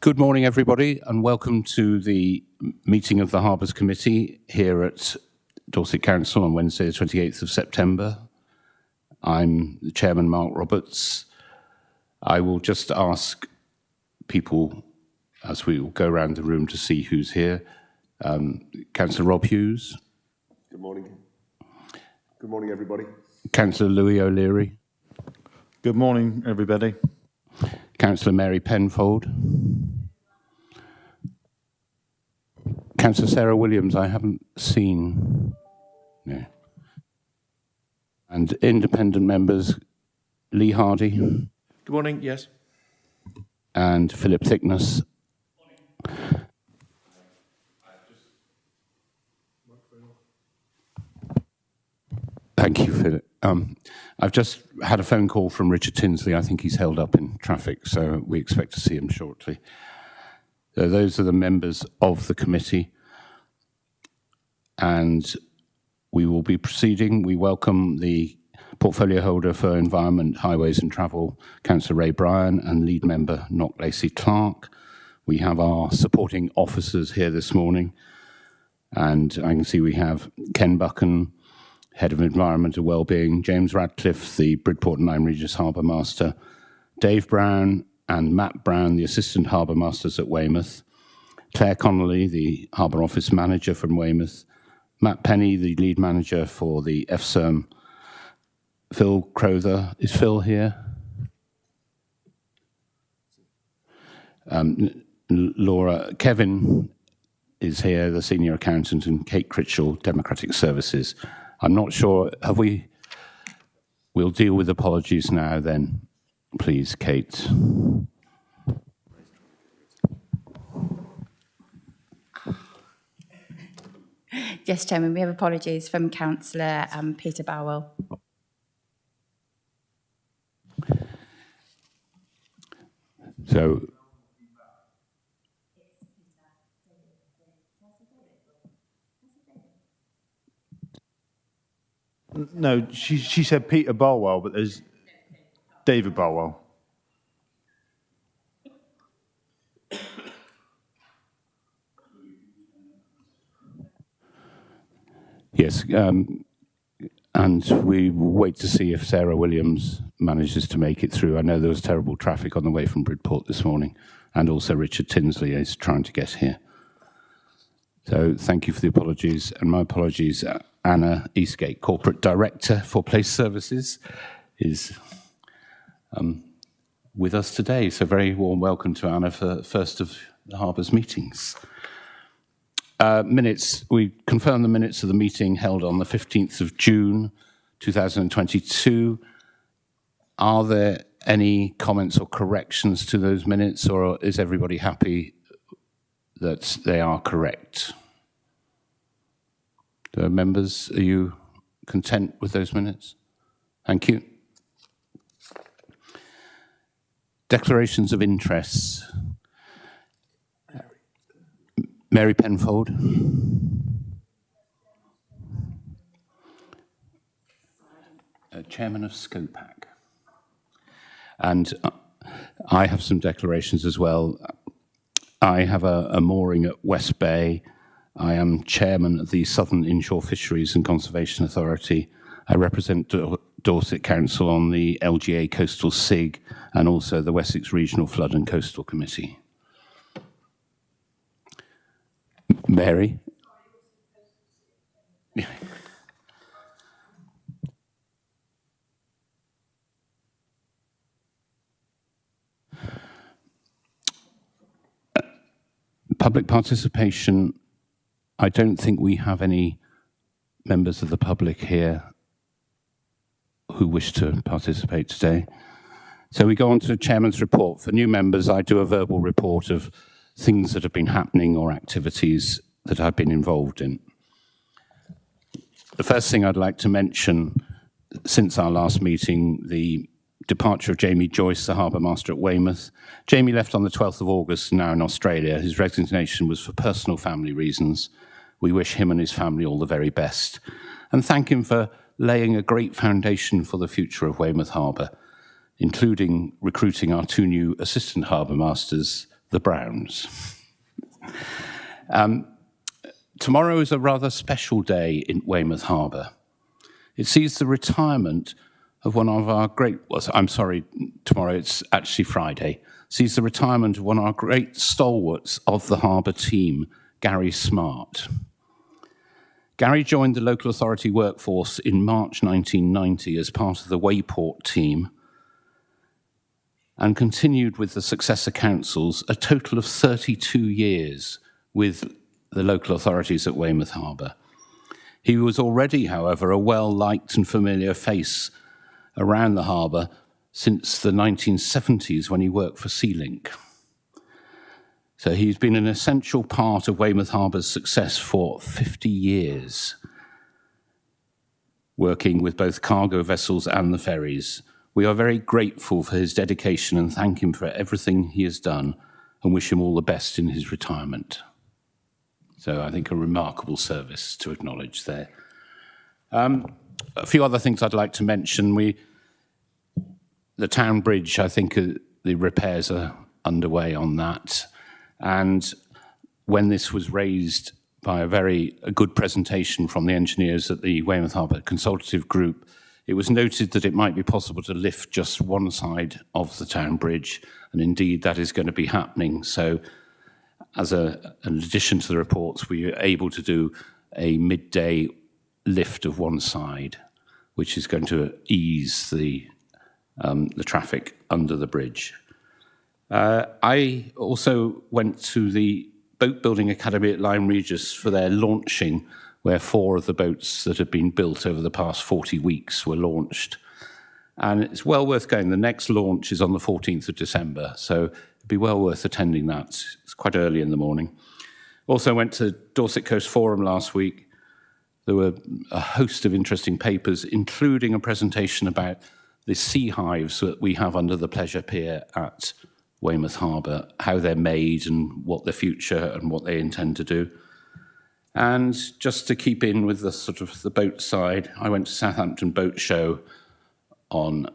Good morning, everybody, and welcome to the meeting of the Harbours Committee here at Dorset Council on Wednesday, the 28th of September. I'm the Chairman, Mark Roberts. I will just ask people, as we will go around the room to see who's here. Councillor Rob Hughes. Good morning. Good morning, everybody. Councillor Louis O'Leary. Good morning, everybody. Councillor Mary Penfold. Councillor Sarah Williams, I haven't seen. No. And independent members, Lee Hardy. Good morning, yes. And Philip Thickness. Thank you, Philip. I've just had a phone call from Richard Tinsley. I think he's held up in traffic, so we expect to see him shortly. So those are the members of the committee. And we will be proceeding. We welcome the portfolio holder for Environment, Highways and Travel, Councillor Ray Bryan, and lead member, Knock Lacey Clark. We have our supporting officers here this morning. And I can see we have Ken Buchan, Head of Environment and Wellbeing, James Radcliffe, the Bridport and Lyme Regis Harbour Master, Dave Brown and Matt Brown, the Assistant Harbour Masters at Weymouth, Claire Connolly, the Harbour Office Manager from Weymouth, Matt Penny, the Lead Manager for the FSERM, Phil Crowther. Is Phil here? Laura, Kevin is here, the Senior Accountant, and Kate Critchell, Democratic Services. I'm not sure, we'll deal with apologies now then, please, Kate. Yes, Chairman, we have apologies from Councillor Peter Bowell. So, No, she said Peter Barwell, but there's David Barwell. yes, and we wait to see if Sarah Williams manages to make it through. I know there was terrible traffic on the way from Bridport this morning, and also Richard Tinsley is trying to get here. So thank you for the apologies, and my apologies, Anna Eastgate, Corporate Director for Place Services, is with us today. So very warm welcome to Anna for the first of the Harbours meetings. Minutes, we confirm the minutes of the meeting held on the 15th of June, 2022. Are there any comments or corrections to those minutes, or is everybody happy that they are correct? The members, are you content with those minutes? Thank you. Declarations of interests. Mary Penfold. Chairman of SCOPAC. And I have some declarations as well. I have a mooring at West Bay. I am chairman of the Southern Inshore Fisheries and Conservation Authority. I represent Dorset Council on the LGA Coastal SIG and also the Wessex Regional Flood and Coastal Committee. Mary? Public participation, I don't think we have any members of the public here who wish to participate today. So we go on to the Chairman's report. For new members, I do a verbal report of things that have been happening or activities that I've been involved in. The first thing I'd like to mention, since our last meeting, the departure of Jamie Joyce, the Harbour Master at Weymouth. Jamie left on the 12th of August, now in Australia. His resignation was for personal family reasons. We wish him and his family all the very best and thank him for laying a great foundation for the future of Weymouth Harbour, including recruiting our two new assistant harbour masters, the Browns. Tomorrow is a rather special day in Weymouth Harbour. It sees the retirement of one of our great, well, I'm sorry, tomorrow it's actually Friday, sees the retirement of one of our great stalwarts of the harbour team, Gary Smart. Gary joined the local authority workforce in March 1990 as part of the Wayport team and continued with the successor councils a total of 32 years with the local authorities at Weymouth Harbour. He was already, however, a well-liked and familiar face around the harbour since the 1970s when he worked for Sea-Link. So he's been an essential part of Weymouth Harbour's success for 50 years, working with both cargo vessels and the ferries. We are very grateful for his dedication and thank him for everything he has done and wish him all the best in his retirement. So I think a remarkable service to acknowledge there. A few other things I'd like to mention. The town bridge, I think the repairs are underway on that. And when this was raised by a good presentation from the engineers at the Weymouth Harbour Consultative Group, it was noted that it might be possible to lift just one side of the town bridge, and indeed that is going to be happening. So as an addition to the reports, we were able to do a midday lift of one side, which is going to ease the traffic under the bridge. I also went to the Boat Building Academy at Lyme Regis for their launching, where 4 of the boats that have been built over the past 40 weeks were launched. And it's well worth going. The next launch is on the 14th of December, so it'd be well worth attending that. It's quite early in the morning. Also went to Dorset Coast Forum last week. There were a host of interesting papers, including a presentation about the sea hives that we have under the Pleasure Pier at Weymouth Harbour, how they're made and what the future and what they intend to do. And just to keep in with the sort of the boat side, I went to Southampton Boat Show on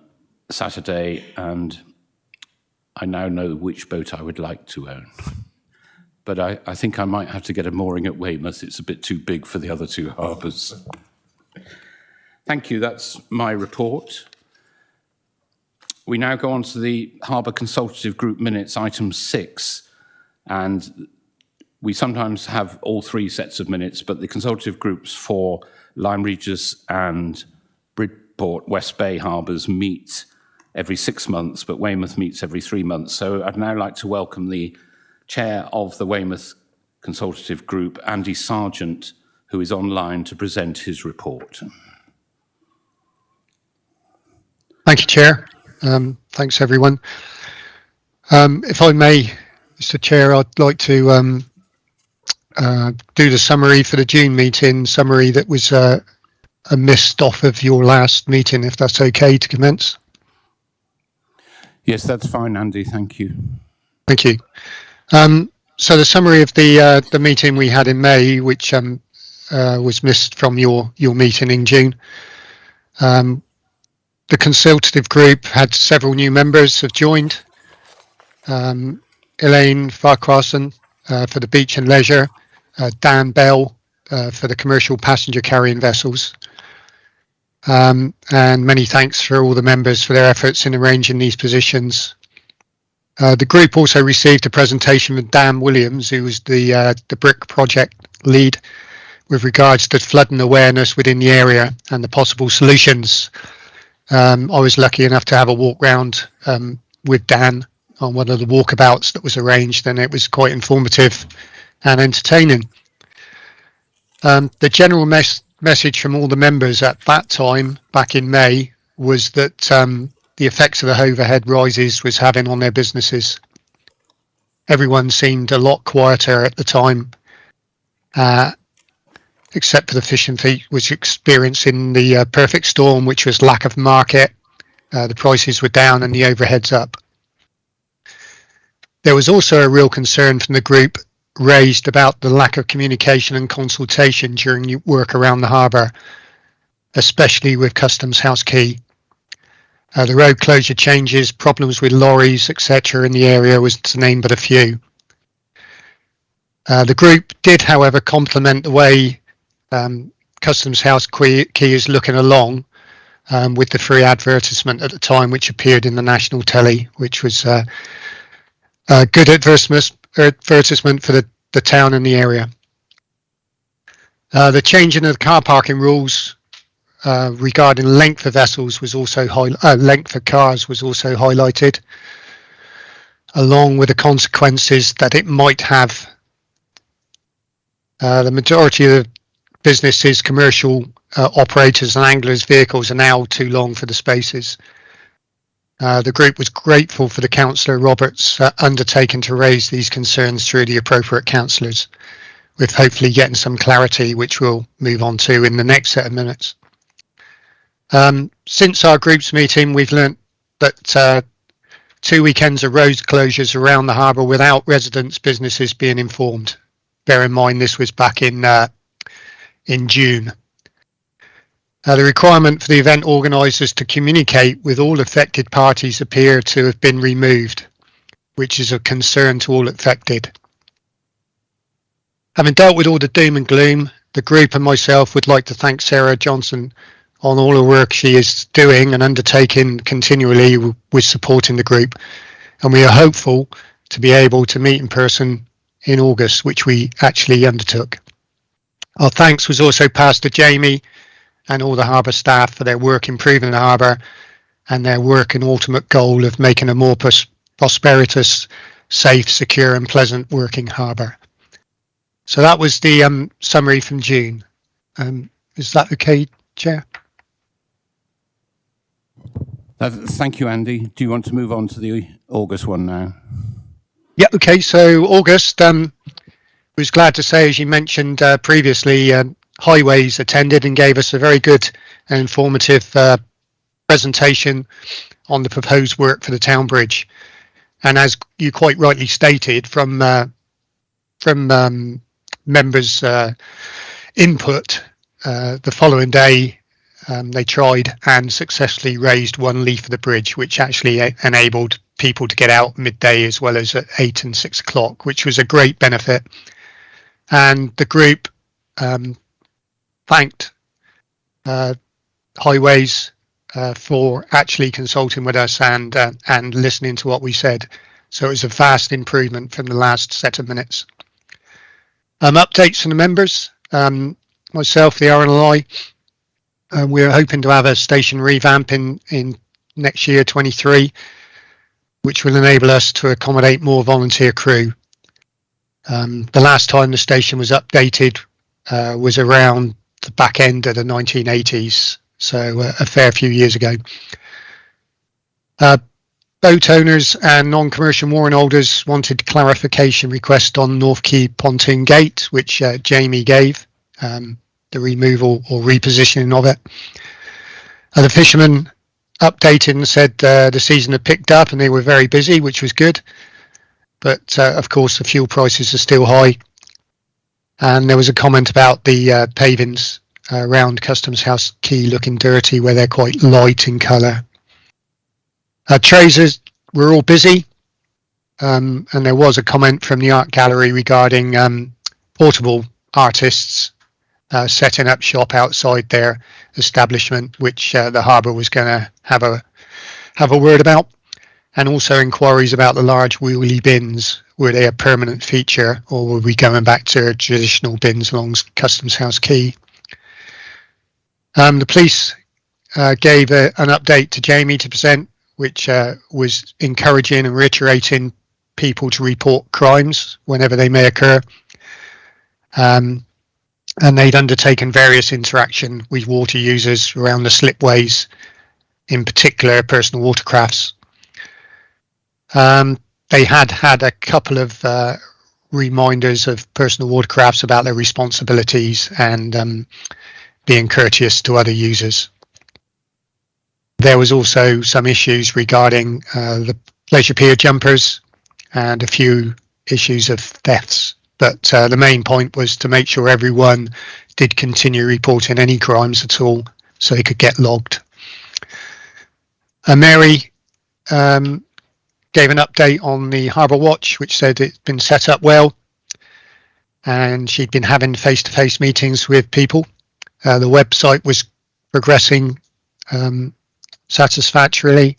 Saturday, and I now know which boat I would like to own. But I think I might have to get a mooring at Weymouth. It's a bit too big for the other 2 harbours. Thank you, that's my report. We now go on to the Harbour Consultative Group minutes, item 6, and we sometimes have all 3 sets of minutes, but the consultative groups for Lyme Regis and Bridport West Bay harbours meet every 6 months, but Weymouth meets every 3 months. So I'd now like to welcome the chair of the Weymouth Consultative Group, Andy Sargent, who is online to present his report. Thank you, Chair. Thanks, everyone. If I may, Mr. Chair, I'd like to do the summary for the June meeting, summary that was missed off of your last meeting, if that's okay to commence. Yes, that's fine, Andy. Thank you. Thank you. So the summary of the meeting we had in May, which was missed from your meeting in June. The consultative group had several new members have joined. Elaine Farquharson for the beach and leisure, Dan Bell for the commercial passenger carrying vessels. And many thanks for all the members for their efforts in arranging these positions. The group also received a presentation from Dan Williams, who was the brick project lead with regards to flooding awareness within the area and the possible solutions. I was lucky enough to have a walk round with Dan on one of the walkabouts that was arranged, and it was quite informative and entertaining. The general message from all the members at that time, back in May, was that the effects of the overhead rises was having on their businesses. Everyone seemed a lot quieter at the time, except for the fishing fleet, which experiencing the perfect storm, which was lack of market. The prices were down and the overheads up. There was also a real concern from the group raised about the lack of communication and consultation during work around the harbour, especially with Customs House Quay. The road closure changes, problems with lorries, etc. in the area was to name but a few. The group did, however, complement the way Customs House Key is looking along with the free advertisement at the time, which appeared in the national telly, which was a good advertisement for the town and the area. The changing of the car parking rules regarding length of vessels was also length of cars was also highlighted, along with the consequences that it might have. The majority of the businesses, commercial operators and anglers' vehicles are now too long for the spaces. The group was grateful for the Councillor Roberts undertaking to raise these concerns through the appropriate councillors, with hopefully getting some clarity, which we'll move on to in the next set of minutes. Since our group's meeting, we've learnt that 2 weekends of road closures around the harbour without residents' businesses being informed. Bear in mind this was back in June. The requirement for the event organisers to communicate with all affected parties appear to have been removed, which is of concern to all affected. Having dealt with all the doom and gloom, the group and myself would like to thank Sarah Johnson on all the work she is doing and undertaking continually with supporting the group, and we are hopeful to be able to meet in person in August, which we actually undertook. Our thanks was also passed to Jamie and all the harbour staff for their work improving the harbour and their work and ultimate goal of making a more prosperous, safe, secure and pleasant working harbour. So that was the summary from June. Is that okay, Chair? Thank you, Andy. Do you want to move on to the August one now? Yeah, okay. So August, was glad to say, as you mentioned previously, Highways attended and gave us a very good and informative presentation on the proposed work for the town bridge. And as you quite rightly stated, from members' input, the following day they tried and successfully raised one leaf of the bridge, which actually enabled people to get out midday as well as at 8 and 6 o'clock, which was a great benefit. And the group thanked Highways for actually consulting with us and listening to what we said. So it was a vast improvement from the last set of minutes. Updates from the members. Myself, the RNLI, we're hoping to have a station revamp in next year, 23, which will enable us to accommodate more volunteer crew. The last time the station was updated was around the back end of the 1980s, so a fair few years ago. Boat owners and non-commercial mooring holders wanted clarification request on North Quay Pontoon Gate, which Jamie gave, the removal or repositioning of it. The fishermen updated and said the season had picked up and they were very busy, which was good. But of course, the fuel prices are still high. And there was a comment about the pavings around Customs House Quay looking dirty, where they're quite light in colour. Traders were all busy, and there was a comment from the art gallery regarding portable artists setting up shop outside their establishment, which the harbour was going to have a word about, and also inquiries about the large wheelie bins. Were they a permanent feature, or were we going back to traditional bins along Customs House Quay? The police gave an update to Jamie to present, which was encouraging and reiterating people to report crimes whenever they may occur. And they'd undertaken various interaction with water users around the slipways, in particular personal watercrafts. They had a couple of reminders of personal watercrafts about their responsibilities and being courteous to other users. There was also some issues regarding the pleasure pier jumpers and a few issues of thefts. But the main point was to make sure everyone did continue reporting any crimes at all so they could get logged. Mary gave an update on the Harbour Watch, which said it's been set up well. and she'd been having face-to-face meetings with people. The website was progressing satisfactorily,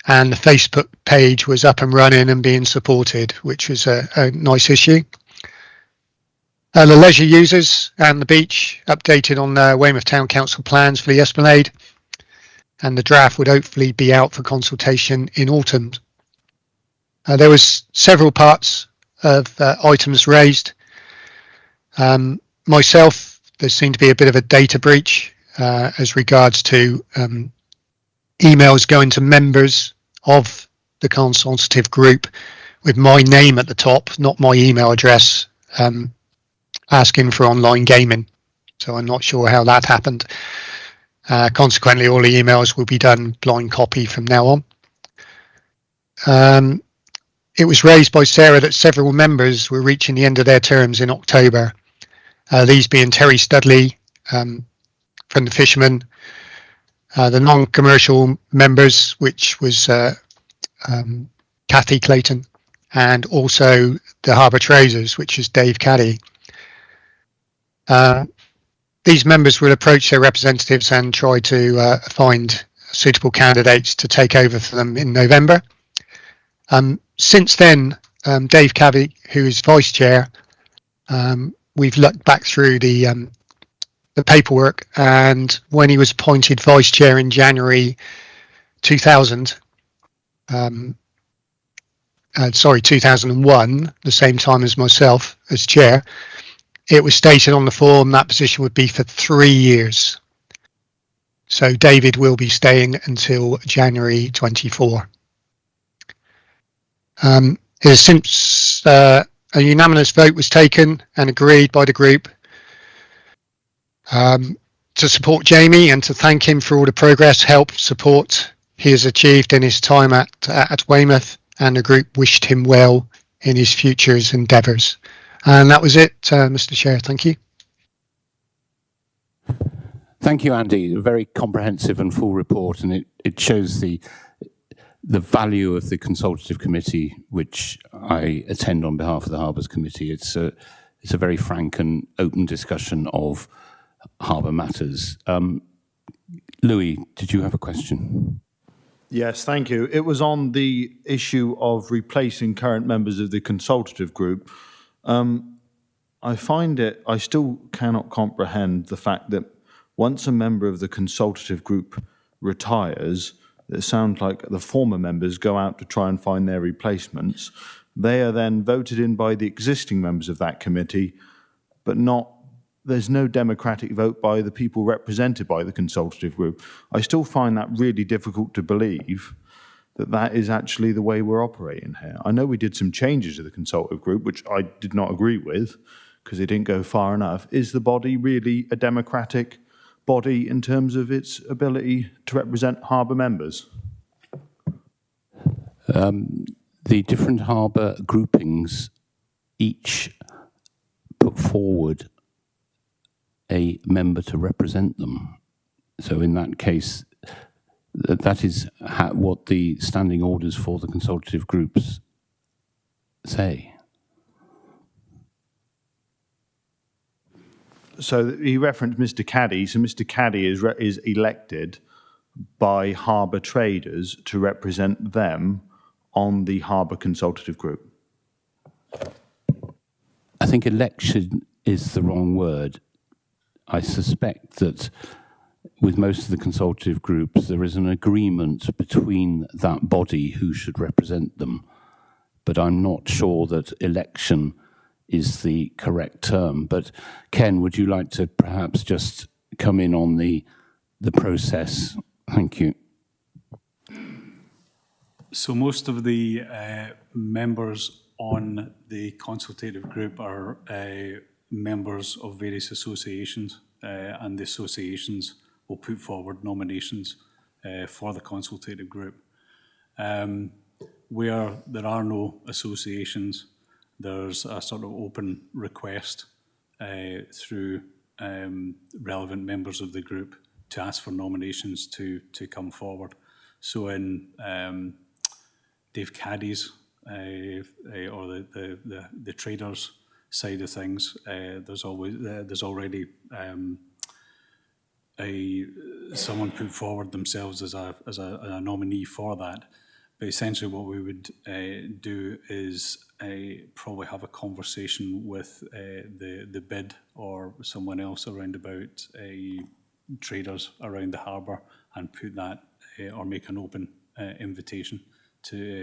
and the Facebook page was up and running and being supported, which was a nice issue. The leisure users and the beach updated on Weymouth Town Council plans for the Esplanade, and the draft would hopefully be out for consultation in autumn. There was several parts of items raised. Myself, there seemed to be a bit of a data breach as regards to emails going to members of the consultative group with my name at the top, not my email address, asking for online gaming. So I'm not sure how that happened. Consequently, all the emails will be done blind copy from now on. It was raised by Sarah that several members were reaching the end of their terms in October. These being Terry Studley from the Fishermen, the non-commercial members, which was Kathy Clayton, and also the Harbour Traders, which is Dave Caddy. These members will approach their representatives and try to find suitable candidates to take over for them in November. Since then, Dave Caddy, who is vice chair, we've looked back through the paperwork, and when he was appointed vice chair in January 2001, the same time as myself as chair, it was stated on the form that position would be for 3 years. So David will be staying until January 24. Since a unanimous vote was taken and agreed by the group to support Jamie and to thank him for all the progress, help, support he has achieved in his time at Weymouth, and the group wished him well in his future endeavours. And that was it, Mr. Chair. Thank you. Thank you, Andy. A very comprehensive and full report, and it shows the value of the consultative committee, which I attend on behalf of the Harbours Committee. It's a very frank and open discussion of harbour matters. Louis, did you have a question? Yes, thank you. It was on the issue of replacing current members of the consultative group. I still cannot comprehend the fact that once a member of the consultative group retires, it sounds like the former members go out to try and find their replacements. They are then voted in by the existing members of that committee, but there's no democratic vote by the people represented by the consultative group. I still find that really difficult to believe that is actually the way we're operating here. I know we did some changes to the consultative group, which I did not agree with because it didn't go far enough. Is the body really a democratic body in terms of its ability to represent harbour members? The different harbour groupings each put forward a member to represent them. So in that case, that is what the standing orders for the consultative groups say. So he referenced Mr. Caddy. So Mr. Caddy is elected by harbour traders to represent them on the harbour consultative group. I think election is the wrong word. I suspect that with most of the consultative groups, there is an agreement between that body who should represent them. But I'm not sure that election is the correct term. But Ken, would you like to perhaps just come in on the process? Thank you. So most of the members on the consultative group are members of various associations, and the associations will put forward nominations for the consultative group. Where there are no associations, there's a sort of open request through relevant members of the group to ask for nominations to come forward. So in Dave Caddy's or the traders side of things, there's already someone put forward themselves as a nominee for that. But essentially what we would do is probably have a conversation with the bid or someone else around about traders around the harbour and put that or make an open invitation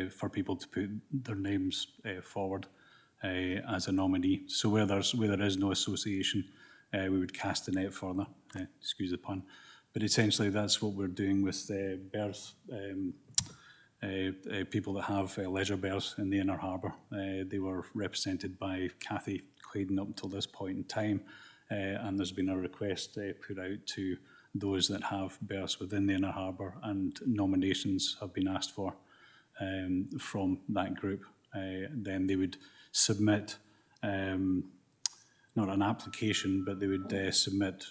for people to put their names forward as a nominee. So where there is no association, we would cast the net further, excuse the pun. But essentially that's what we're doing with berths, people that have leisure berths in the Inner Harbour. They were represented by Cathy Claydon up until this point in time, and there's been a request put out to those that have berths within the Inner Harbour, and nominations have been asked for from that group. Then they would submit not an application, but they would submit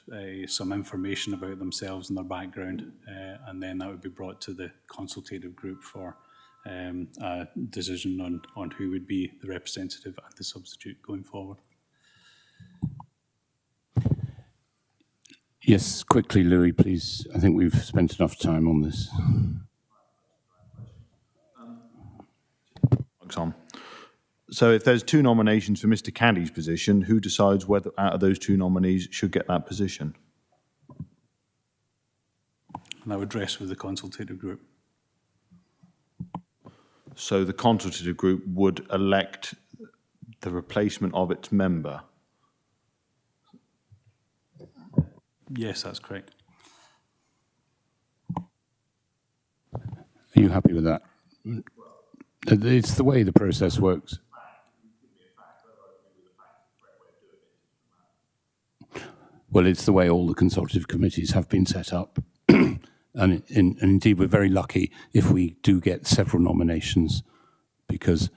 some information about themselves and their background, and then that would be brought to the consultative group for a decision on who would be the representative and the substitute going forward. Yes, quickly, Louis, please. I think we've spent enough time on this. So if there's two nominations for Mr. Caddy's position, who decides whether out of those two nominees should get that position? And I would rest with the consultative group. So the consultative group would elect the replacement of its member. Yes, that's correct. Are you happy with that? It's the way the process works. Well, it's the way all the consultative committees have been set up. And indeed, we're very lucky if we do get several nominations, because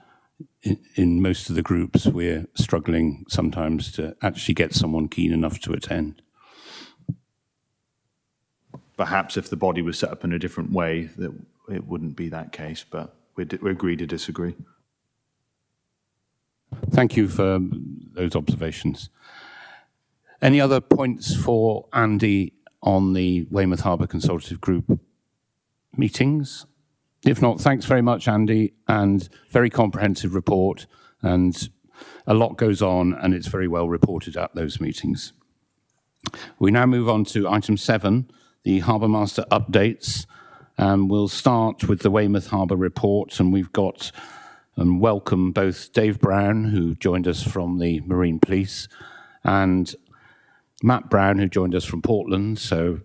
in most of the groups, we're struggling sometimes to actually get someone keen enough to attend. Perhaps if the body was set up in a different way, that it wouldn't be that case, but we agree to disagree. Thank you for those observations. Any other points for Andy on the Weymouth Harbour Consultative Group meetings? If not, thanks very much, Andy, and very comprehensive report, and a lot goes on, and it's very well reported at those meetings. We now move on to item 7, the Harbour Master updates. We'll start with the Weymouth Harbour report, and we've got and welcome both Dave Brown, who joined us from the Marine Police, and Matt Brown, who joined us from Portland. So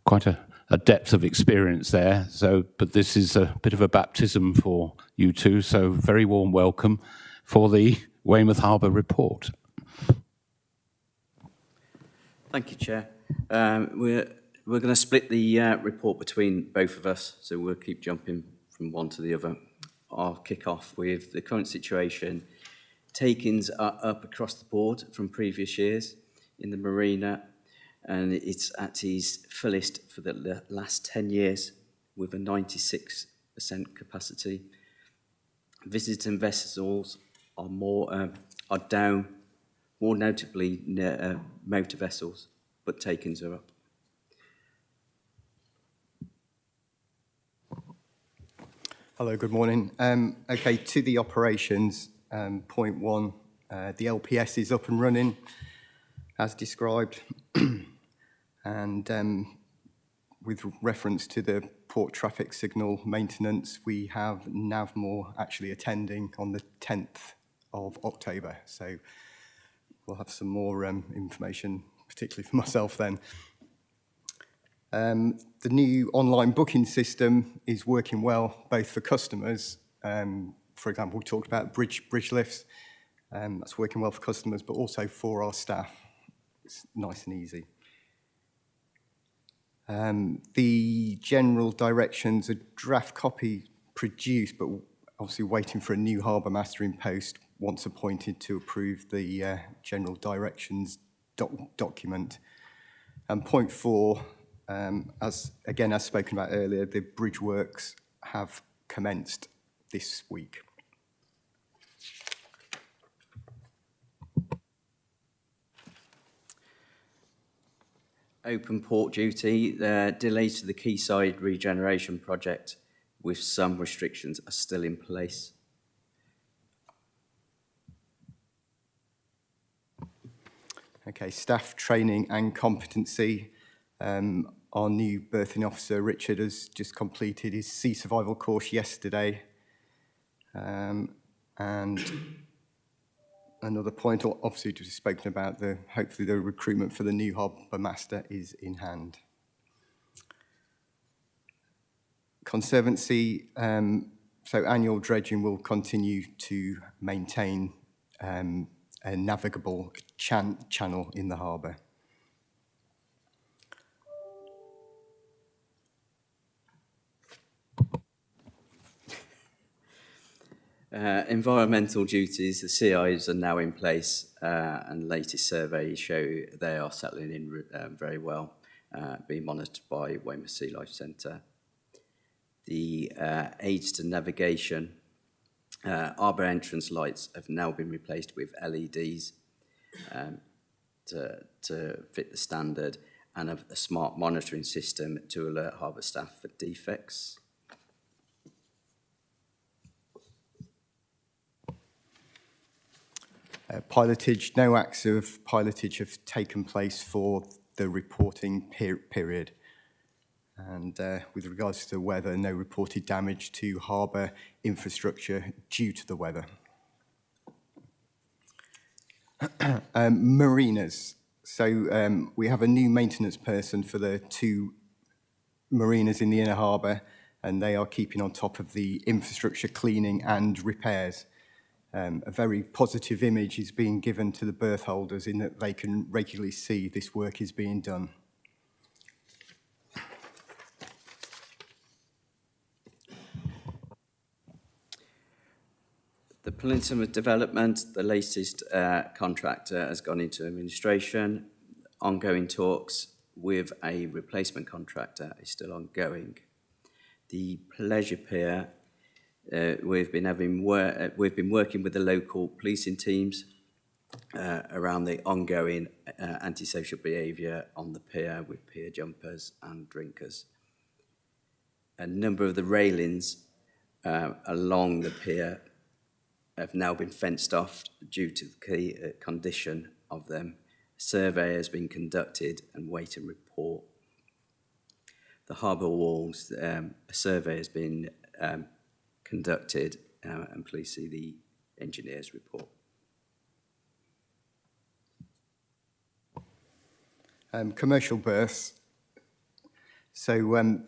quite a depth of experience there. So, but this is a bit of a baptism for you two. So very warm welcome for the Weymouth Harbour report. Thank you, Chair. We're going to split the report between both of us, so we'll keep jumping from one to the other. I'll kick off with the current situation. Take-ins are up across the board from previous years in the marina, and it's at its fullest for the last 10 years with a 96% capacity. Visiting vessels are down, more notably motor vessels, but take-ins are up. Hello, good morning. Okay, to the operations, point 1, the LPS is up and running as described, and with reference to the port traffic signal maintenance, we have Navmore actually attending on the 10th of October, so we'll have some more information, particularly for myself then. The new online booking system is working well, both for customers. For example, we talked about bridge lifts. That's working well for customers, but also for our staff. It's nice and easy. The general directions, a draft copy produced, but obviously waiting for a new harbour master in post once appointed to approve the general directions document. And point 4, as spoken about earlier, the bridge works have commenced this week. Open port duty, delays to the quayside regeneration project with some restrictions are still in place. Okay, staff training and competency. Our new berthing officer, Richard, has just completed his sea survival course yesterday. And another point, obviously, we've spoken about, hopefully the recruitment for the new harbour master is in hand. Conservancy, so annual dredging will continue to maintain a navigable channel in the harbour. Environmental duties, the CIs are now in place, and latest surveys show they are settling in very well, being monitored by Weymouth Sea Life Centre. The aids to navigation, harbour entrance lights have now been replaced with LEDs to fit the standard, and a smart monitoring system to alert harbour staff for defects. Pilotage, no acts of pilotage have taken place for the reporting period. And with regards to the weather, no reported damage to harbour infrastructure due to the weather. Marinas. So we have a new maintenance person for the 2 marinas in the inner harbour, and they are keeping on top of the infrastructure cleaning and repairs. A very positive image is being given to the berth holders in that they can regularly see this work is being done. The Peninsula development, the latest contractor has gone into administration. Ongoing talks with a replacement contractor is still ongoing. The pleasure pier, we've been working with the local policing teams around the ongoing antisocial behaviour on the pier with pier jumpers and drinkers. A number of the railings along the pier have now been fenced off due to the condition of them. A survey has been conducted and wait and report. The harbour walls, a survey has been conducted, and please see the engineer's report. Commercial berths. So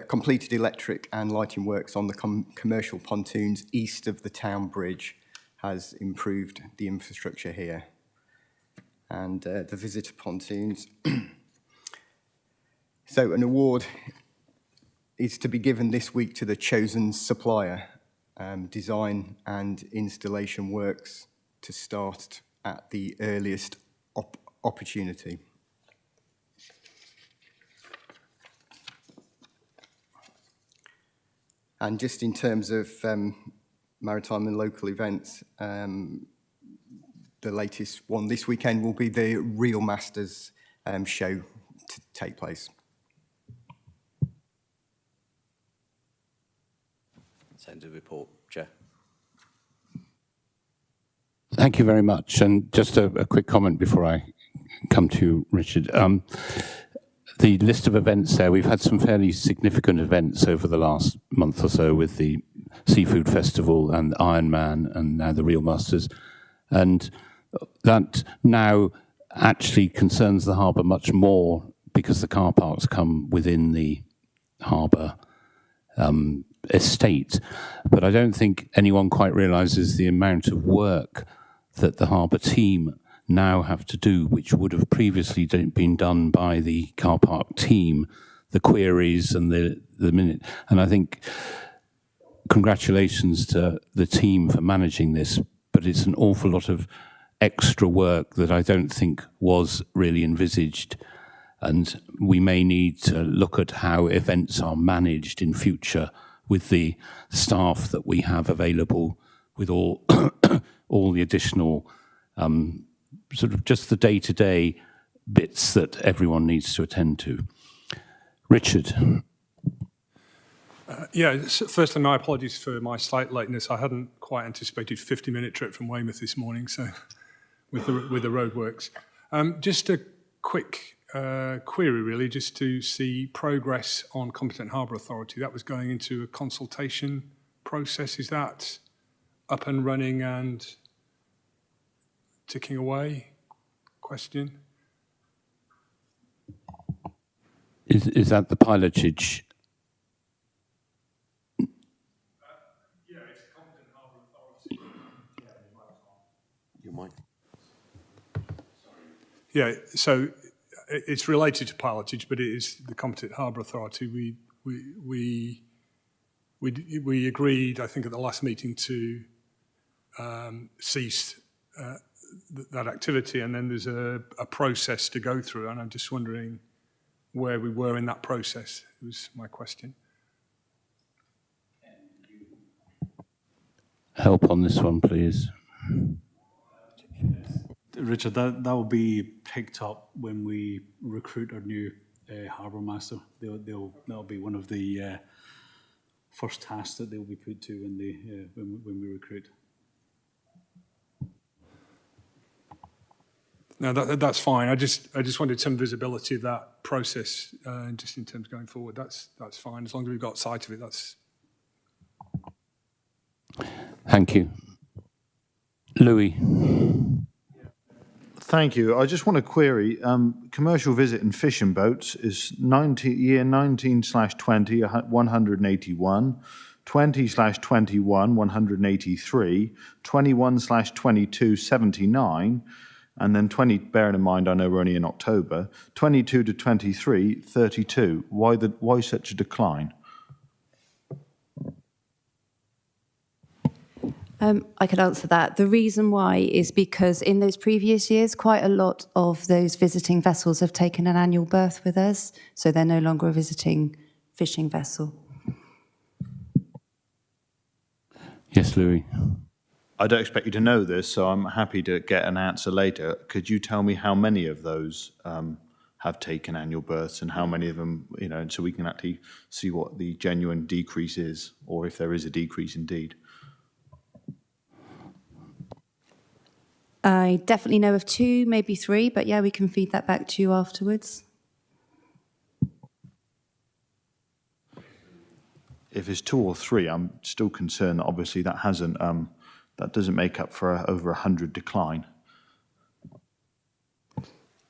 completed electric and lighting works on the commercial pontoons east of the town bridge has improved the infrastructure here. And the visitor pontoons. So an award is to be given this week to the chosen supplier. Design and installation works to start at the earliest opportunity. And just in terms of maritime and local events, the latest one this weekend will be the Real Masters show to take place. Send a report, Chair. Thank you very much. And just a quick comment before I come to you, Richard. The list of events there, we've had some fairly significant events over the last month or so with the Seafood Festival and Ironman and now the Real Masters. And that now actually concerns the harbour much more because the car parks come within the harbour estate. But I don't think anyone quite realises the amount of work that the harbour team now have to do, which would have previously been done by the car park team, the queries and the minute. And I think congratulations to the team for managing this, but it's an awful lot of extra work that I don't think was really envisaged. And we may need to look at how events are managed in future with the staff that we have available, with all the additional sort of just the day-to-day bits that everyone needs to attend to. Richard. Firstly, my apologies for my slight lateness. I hadn't quite anticipated 50-minute trip from Weymouth this morning, so with the roadworks. Just a quick query, really, just to see progress on Competent Harbour Authority. That was going into a consultation process. Is that up and running and ticking away? Question. Is that the pilotage? Yeah, it's Competent Harbour Authority. You might. Yeah, so it's related to pilotage, but it is the Competent Harbour Authority. We agreed, I think, at the last meeting to cease that activity, and then there's a process to go through, and I'm just wondering where we were in that process, was my question. Help on this one, please. Richard, that will be picked up when we recruit our new harbour master. That'll be one of the first tasks that they'll be put to when we recruit. No, that's fine. I just wanted some visibility of that process, just in terms of going forward. That's fine. As long as we've got sight of it, that's... Thank you. Louis. Thank you. I just want to query, commercial visit and fishing boats is year 19/20, 181, 20/21, 183, 21/22, 79, and then 20, bearing in mind I know we're only in October, 22 to 23, 32. Why such a decline? I can answer that. The reason why is because in those previous years, quite a lot of those visiting vessels have taken an annual berth with us, so they're no longer a visiting fishing vessel. Yes, Louis. I don't expect you to know this, so I'm happy to get an answer later. Could you tell me how many of those have taken annual berths and how many of them, so we can actually see what the genuine decrease is, or if there is a decrease indeed? I definitely know of 2, maybe 3, but yeah, we can feed that back to you afterwards. If it's 2 or 3, I'm still concerned that obviously that hasn't, that doesn't make up for over 100 decline.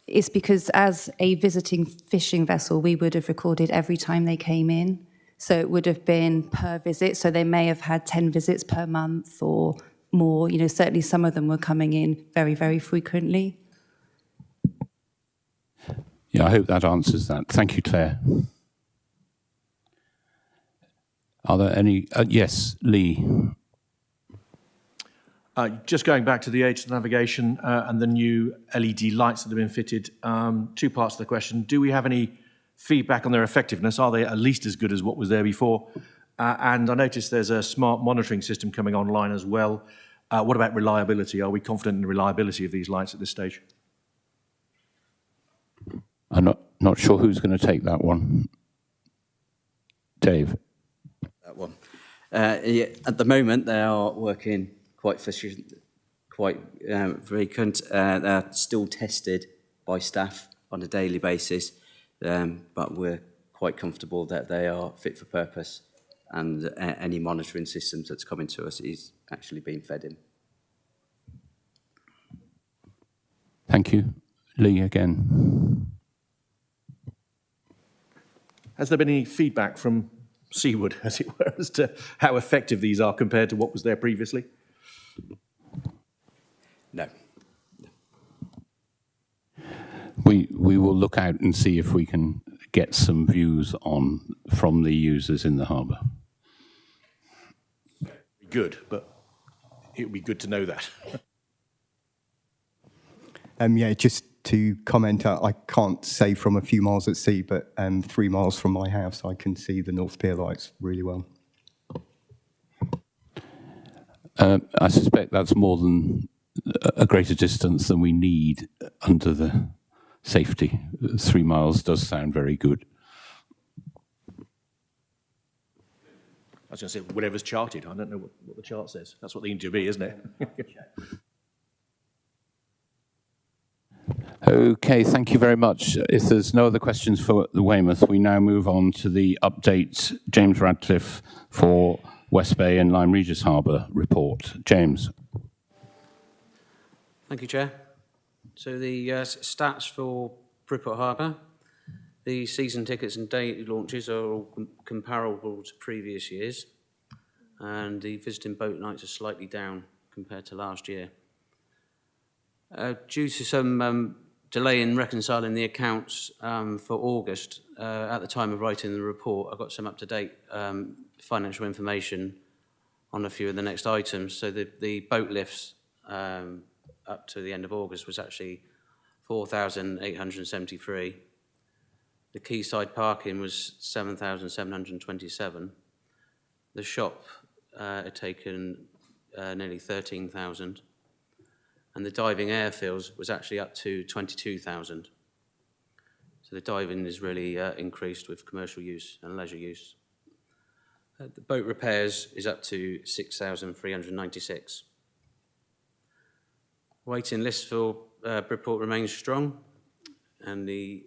It's because as a visiting fishing vessel, we would have recorded every time they came in. So it would have been per visit. So they may have had 10 visits per month or more. Certainly some of them were coming in very, very frequently. Yeah, I hope that answers that. Thank you, Claire. Are there any? Yes, Lee. Just going back to the aids to navigation and the new LED lights that have been fitted, 2 parts of the question. Do we have any feedback on their effectiveness? Are they at least as good as what was there before? And I noticed there's a smart monitoring system coming online as well. What about reliability? Are we confident in the reliability of these lights at this stage? I'm not sure who's going to take that one. Dave. That one. Yeah, at the moment, they are working quite efficient, quite frequent. They're still tested by staff on a daily basis, but we're quite comfortable that they are fit for purpose, and any monitoring systems that's coming to us is actually being fed in. Thank you. Lee again. Has there been any feedback from Seaward, as it were, as to how effective these are compared to what was there previously? No. We will look out and see if we can get some views from the users in the harbour. Good, but it would be good to know that. Yeah, just to comment, I can't say from a few miles at sea, but 3 miles from my house, I can see the North Pier lights really well. I suspect that's more than a greater distance than we need under the safety. 3 miles does sound very good. I was going to say, whatever's charted. I don't know what the chart says. That's what they need to be, isn't it? Okay, thank you very much. If there's no other questions for the Weymouth, we now move on to the update, James Radcliffe for West Bay and Lyme Regis Harbour report. James. Thank you, Chair. So the stats for Bridport Harbour, the season tickets and day launches are all comparable to previous years, and the visiting boat nights are slightly down compared to last year. Due to some delay in reconciling the accounts for August, at the time of writing the report, I got some up-to-date financial information on a few of the next items. So the boat lifts up to the end of August was actually 4,873. The quayside parking was 7,727. The shop had taken nearly 13,000. And the diving airfields was actually up to 22,000. So the diving is really increased with commercial use and leisure use. The boat repairs is up to 6,396. Waiting list for Bridport remains strong, and the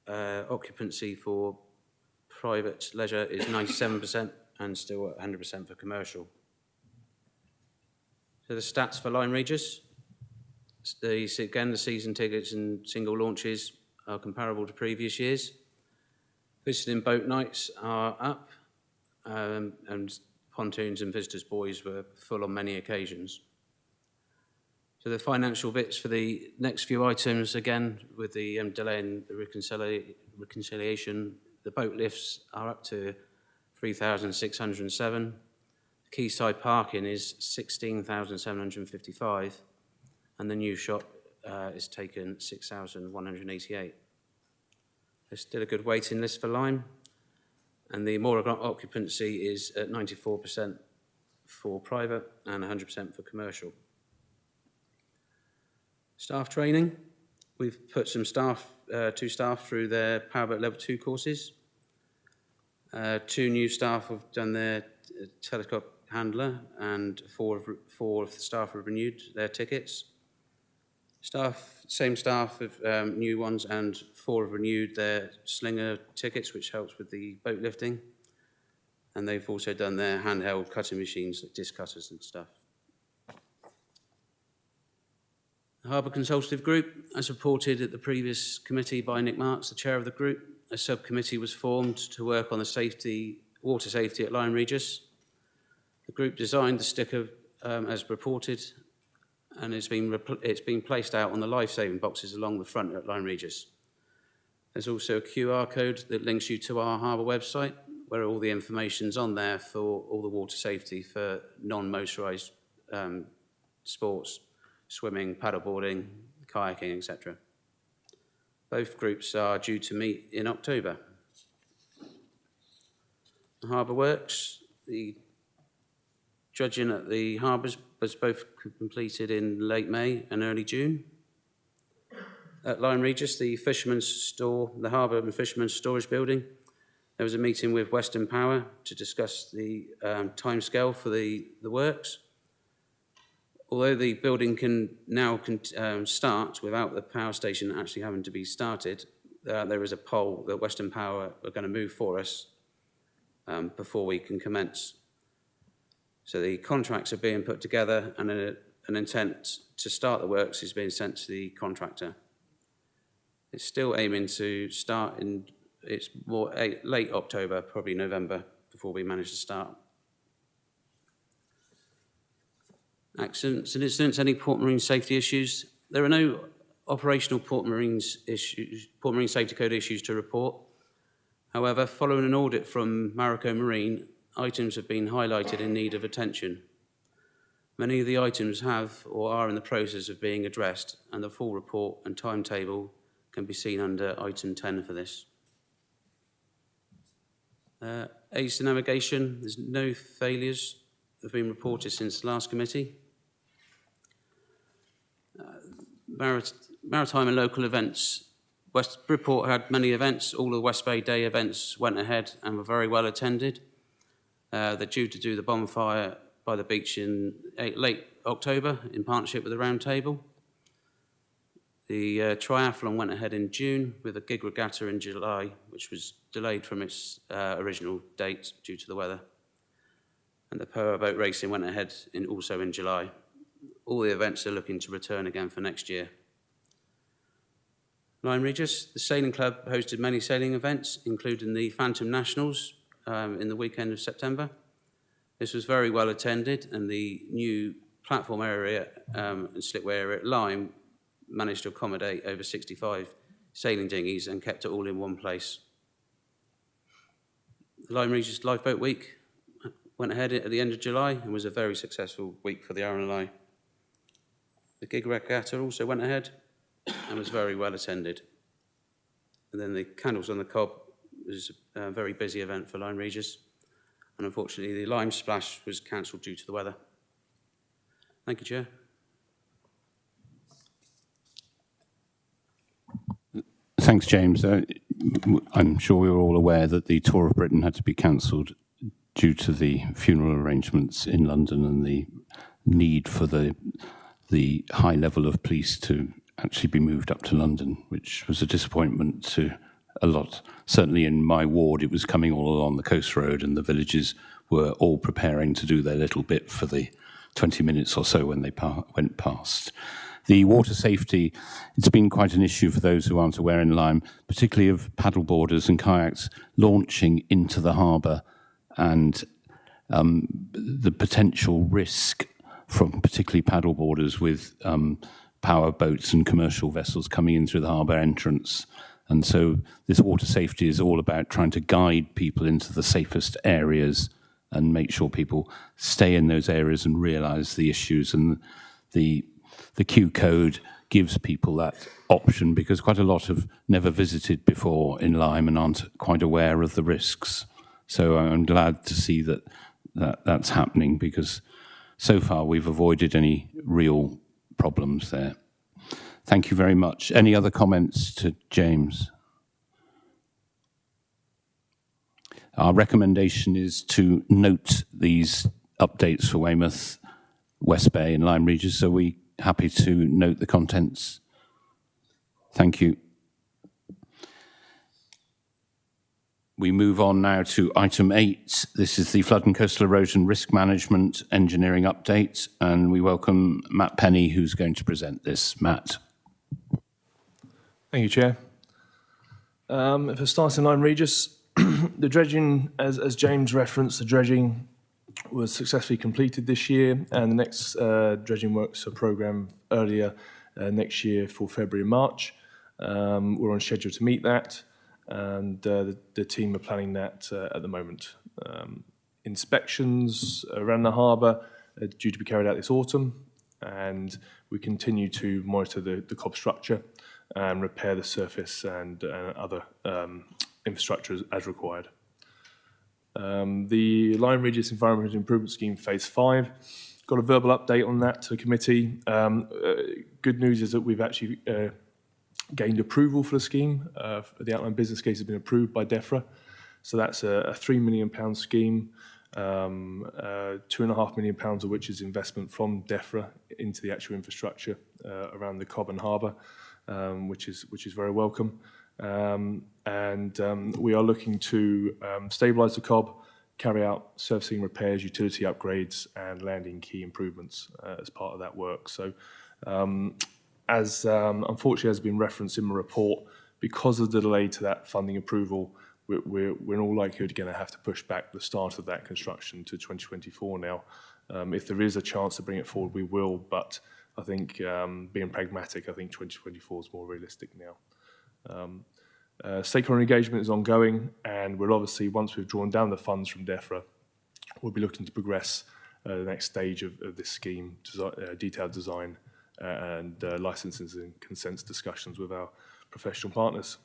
occupancy for private leisure is 97% and still at 100% for commercial. So the stats for Lyme Regis, again, the season tickets and single launches are comparable to previous years. Visiting boat nights are up, and pontoons and visitors' buoys were full on many occasions. So the financial bits for the next few items, again, with the delay in the reconciliation, the boat lifts are up to 3,607. Quayside parking is 16,755, and the new shop is taken 6,188. There's still a good waiting list for Lyme, and the Moor occupancy is at 94% for private and 100% for commercial. Staff training, we've put some staff, 2 staff through their Powerboat Level 2 courses. 2 new staff have done their telescope handler, and 4 of the staff have renewed their tickets. Same staff have new ones, and 4 have renewed their slinger tickets, which helps with the boat lifting. And they've also done their handheld cutting machines, like disc cutters and stuff. The Harbour Consultative Group, as reported at the previous committee by Nick Marks, the chair of the group, a subcommittee was formed to work on the water safety at Lyme Regis. The group designed the sticker as reported, and it's been placed out on the life-saving boxes along the front at Lyme Regis. There's also a QR code that links you to our harbour website, where all the information's on there for all the water safety for non-motorised sports, swimming, paddleboarding, kayaking, etc. Both groups are due to meet in October. The Harbour Works, the judging at the harbours was both completed in late May and early June. At Lyme Regis, the Fisherman's Store, the Harbour and Fisherman's Storage Building, there was a meeting with Western Power to discuss the timescale for the works. Although the building can now start without the power station actually having to be started, there is a pole that Western Power are going to move for us before we can commence. So the contracts are being put together, and an intent to start the works is being sent to the contractor. It's still aiming to start in, it's more late October, probably November, before we manage to start. Accidents and incidents, any port marine safety issues? There are no operational port marine safety code issues to report. However, following an audit from Marico Marine, items have been highlighted in need of attention. Many of the items have or are in the process of being addressed, and the full report and timetable can be seen under item 10 for this. Aids to navigation, there's no failures that have been reported since the last committee. maritime and local events. West Bridport had many events. All the West Bay Day events went ahead and were very well attended. They're due to do the bonfire by the beach in late October in partnership with the Round Table. The triathlon went ahead in June with a gig regatta in July, which was delayed from its original date due to the weather. And the powerboat racing went ahead also in July. All the events are looking to return again for next year. Lyme Regis, the Sailing Club hosted many sailing events, including the Phantom Nationals in the weekend of September. This was very well attended, and the new platform area and slipway area at Lyme managed to accommodate over 65 sailing dinghies and kept it all in one place. The Lyme Regis Lifeboat Week went ahead at the end of July and was a very successful week for the RNLI. The gig regatta also went ahead and was very well attended. And then the Candles on the Cob was a very busy event for Lyme Regis. And unfortunately, the Lyme Splash was cancelled due to the weather. Thank you, Chair. Thanks, James. I'm sure we're all aware that the Tour of Britain had to be cancelled due to the funeral arrangements in London and the need for the high level of police to actually be moved up to London, which was a disappointment to a lot. Certainly in my ward, it was coming all along the coast road, and the villages were all preparing to do their little bit for the 20 minutes or so when they went past. The water safety, it's been quite an issue for those who aren't aware in Lyme, particularly of paddleboarders and kayaks launching into the harbour, and the potential risk from particularly paddleboarders with power boats and commercial vessels coming in through the harbour entrance. And so this water safety is all about trying to guide people into the safest areas and make sure people stay in those areas and realise the issues. And the Q code gives people that option, because quite a lot have never visited before in Lyme and aren't quite aware of the risks. So I'm glad to see that's happening, because so far we've avoided any real problems there. Thank you very much. Any other comments to James? Our recommendation is to note these updates for Weymouth, West Bay and Lyme Regis. So we're happy to note the contents. Thank you. We move on now to item 8. This is the Flood and Coastal Erosion Risk Management Engineering Update, and we welcome Matt Penny, who's going to present this. Matt. Thank you, Chair. If I start in Lyme Regis, the dredging, as James referenced, the dredging was successfully completed this year, and the next dredging works are programmed earlier next year for February and March. We're on schedule to meet that, and the team are planning that at the moment. Inspections around the harbour are due to be carried out this autumn, and we continue to monitor the cob structure and repair the surface and other infrastructure as required. The Lyme Regis Environmental Improvement Scheme Phase 5, got a verbal update on that to the committee. Good news is that we've actually gained approval for the scheme. The outline business case has been approved by DEFRA. So that's a £3 million scheme, £2.5 million of which is investment from DEFRA into the actual infrastructure around the Cobb and Harbour, which is very welcome. We are looking to stabilise the Cobb, carry out servicing, repairs, utility upgrades, and landing key improvements as part of that work. So, as unfortunately has been referenced in my report, because of the delay to that funding approval, we're in all likelihood going to have to push back the start of that construction to 2024 now. If there is a chance to bring it forward, we will, but I think being pragmatic, I think 2024 is more realistic now. Stakeholder engagement is ongoing, and we'll obviously, once we've drawn down the funds from DEFRA, we'll be looking to progress the next stage of this scheme, detailed design and licenses and consents discussions with our professional partners.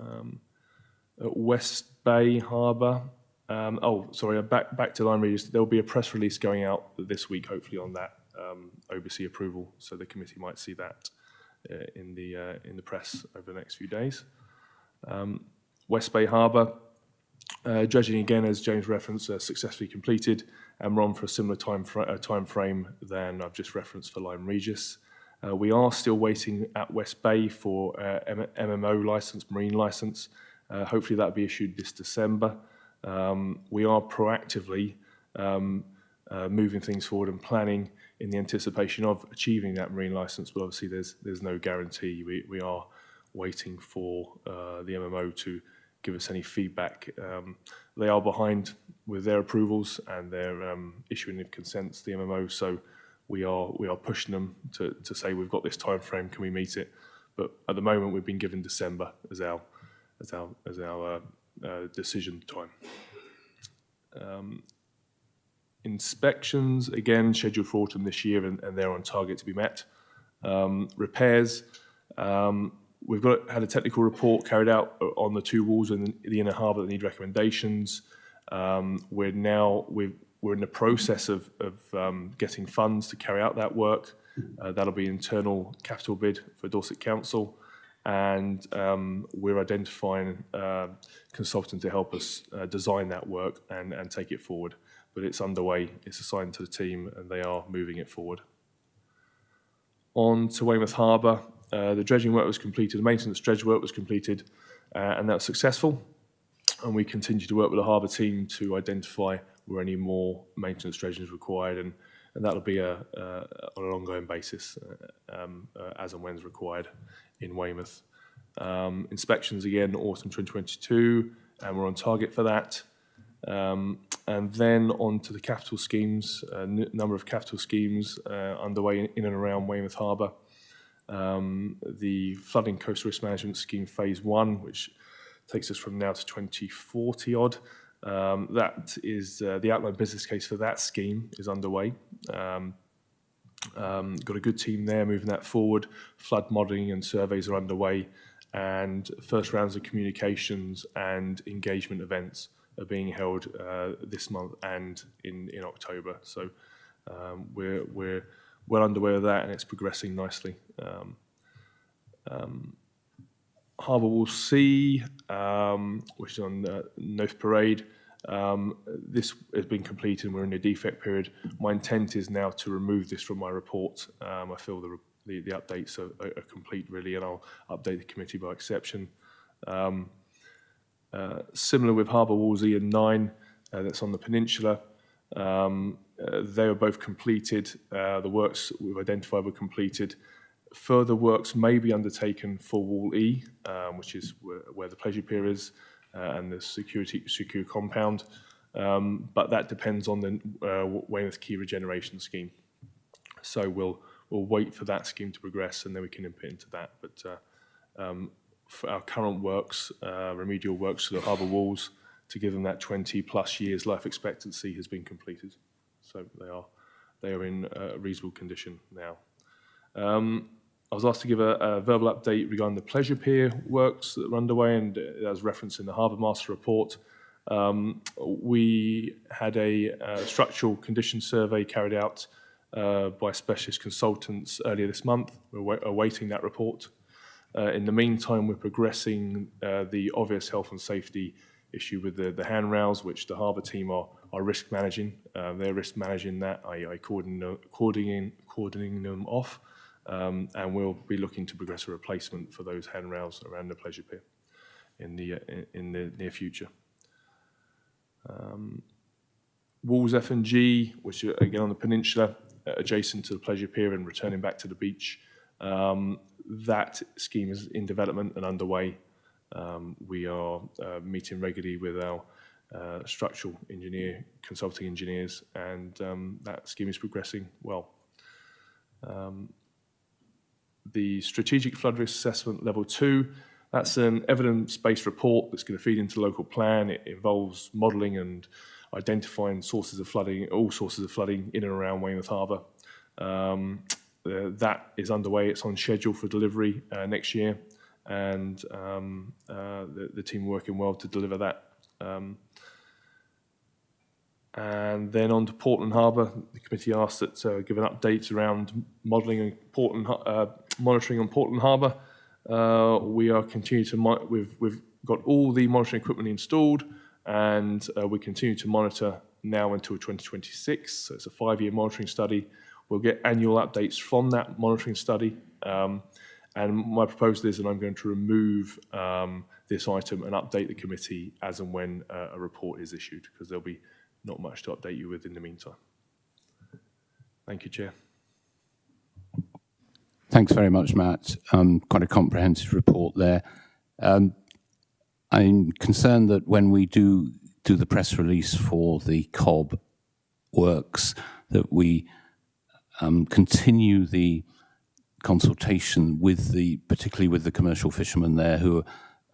At West Bay Harbour, back to Lyme Regis, there'll be a press release going out this week, hopefully on that OBC approval, so the committee might see that in the press over the next few days. West Bay Harbour, dredging again, as James referenced, successfully completed, and we're on for a similar time frame than I've just referenced for Lyme Regis. We are still waiting at West Bay for MMO licence, marine licence. Hopefully that'll be issued this December. We are proactively moving things forward and planning in the anticipation of achieving that marine licence, but obviously there's no guarantee. We are waiting for the MMO to give us any feedback. They are behind with their approvals and their issuing of consents, the MMO, so we are pushing them to say we've got this time frame, can we meet it? But at the moment we've been given December as our decision time. Inspections, again, scheduled for autumn this year, and they're on target to be met. Repairs, we've had a technical report carried out on the 2 walls in the inner harbour that need recommendations. We're in the process of getting funds to carry out that work. That'll be internal capital bid for Dorset Council, and we're identifying a consultant to help us design that work and take it forward. But it's underway, it's assigned to the team, and they are moving it forward. On to Weymouth Harbour, the dredging work was completed, the maintenance dredge work was completed, and that was successful. And we continue to work with the harbour team to identify where any more maintenance dredging is required, and that'll be on an ongoing basis as and when is required in Weymouth. Inspections again, autumn 2022, and we're on target for that. And then on to the capital schemes, a number of capital schemes underway in and around Weymouth Harbour. The Flooding Coastal Risk Management Scheme Phase 1, which takes us from now to 2040 odd. That is the outline business case for that scheme is underway. Got a good team there moving that forward. Flood modelling and surveys are underway, and first rounds of communications and engagement events are being held this month and in October. So we're well underway with that, and it's progressing nicely. Harbour Wall C, which is on North Parade, this has been completed and we're in a defect period. My intent is now to remove this from my report. I feel the updates are complete really, and I'll update the committee by exception. Similar with Harbour Walls E and 9, that's on the peninsula. They were both completed. The works we've identified were completed. Further works may be undertaken for Wall E, which is where the pleasure pier is, and the secure compound. But that depends on the Weymouth Quay regeneration scheme. So we'll wait for that scheme to progress, and then we can input into that. But for our current works, remedial works to the harbour walls, to give them that 20+ years life expectancy has been completed. So they are in reasonable condition now. I was asked to give a verbal update regarding the pleasure pier works that are underway, and that was referenced in the Harbour Master report. We had a structural condition survey carried out by specialist consultants earlier this month. We're awaiting that report. In the meantime, we're progressing the obvious health and safety issue with the handrails, which the harbour team are risk managing. They're risk managing that, cordoning them off, and we'll be looking to progress a replacement for those handrails around the pleasure pier in the near future. Walls F and G, which are again on the peninsula, adjacent to the pleasure pier and returning back to the beach. That scheme is in development and underway. We are meeting regularly with our structural engineer, consulting engineers, and that scheme is progressing well. The Strategic Flood Risk Assessment Level 2, that's an evidence-based report that's going to feed into the local plan. It involves modelling and identifying sources of flooding, all sources of flooding in and around Weymouth Harbour. That is underway. It's on schedule for delivery next year, and the team are working well to deliver that. And then on to Portland Harbour, the committee asked that give an update around modelling and Portland monitoring on Portland Harbour. We are continuing to we've got all the monitoring equipment installed, and we continue to monitor now until 2026. So it's a 5-year monitoring study. We'll get annual updates from that monitoring study. And my proposal is that I'm going to remove this item and update the committee as and when a report is issued, because there'll be not much to update you with in the meantime. Thank you, Chair. Thanks very much, Matt. Quite a comprehensive report there. I'm concerned that when we do the press release for the COB works, that we continue the consultation with particularly with the commercial fishermen there who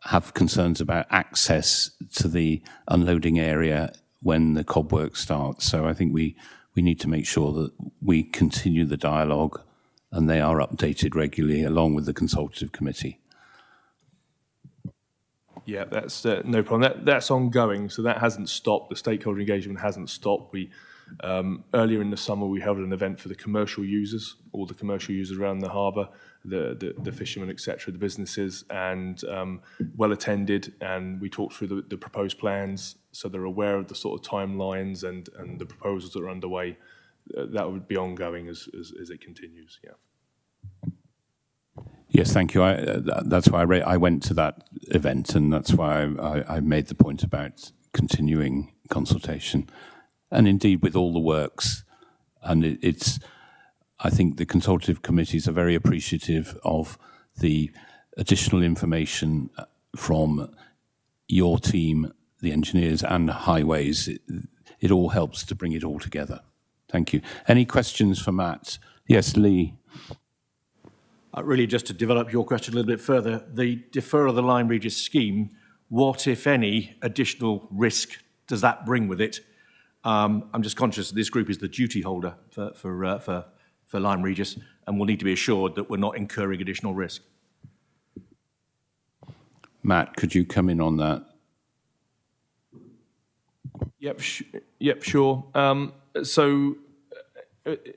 have concerns about access to the unloading area when the COB work starts. So I think we need to make sure that we continue the dialogue and they are updated regularly along with the consultative committee. Yeah, that's no problem. That's ongoing, so that hasn't stopped. The stakeholder engagement hasn't stopped. We earlier in the summer we held an event for the commercial users, all the commercial users around the harbour, the fishermen, etc., the businesses, and well attended. And we talked through the proposed plans, so they're aware of the sort of timelines and the proposals that are underway. That would be ongoing as it continues. Yeah. Yes, thank you. That's why I went to that event, and that's why I made the point about continuing consultation, and indeed with all the works. And I think the consultative committees are very appreciative of the additional information from your team, the engineers, and highways. It all helps to bring it all together. Thank you. Any questions for Matt? Yes, Lee. Really, just to develop your question a little bit further, the deferral of the Lyme Regis scheme, what, if any, additional risk does that bring with it? I'm just conscious that this group is the duty holder for Lyme Regis, and we'll need to be assured that we're not incurring additional risk. Matt, could you come in on that? Yep, sure. So,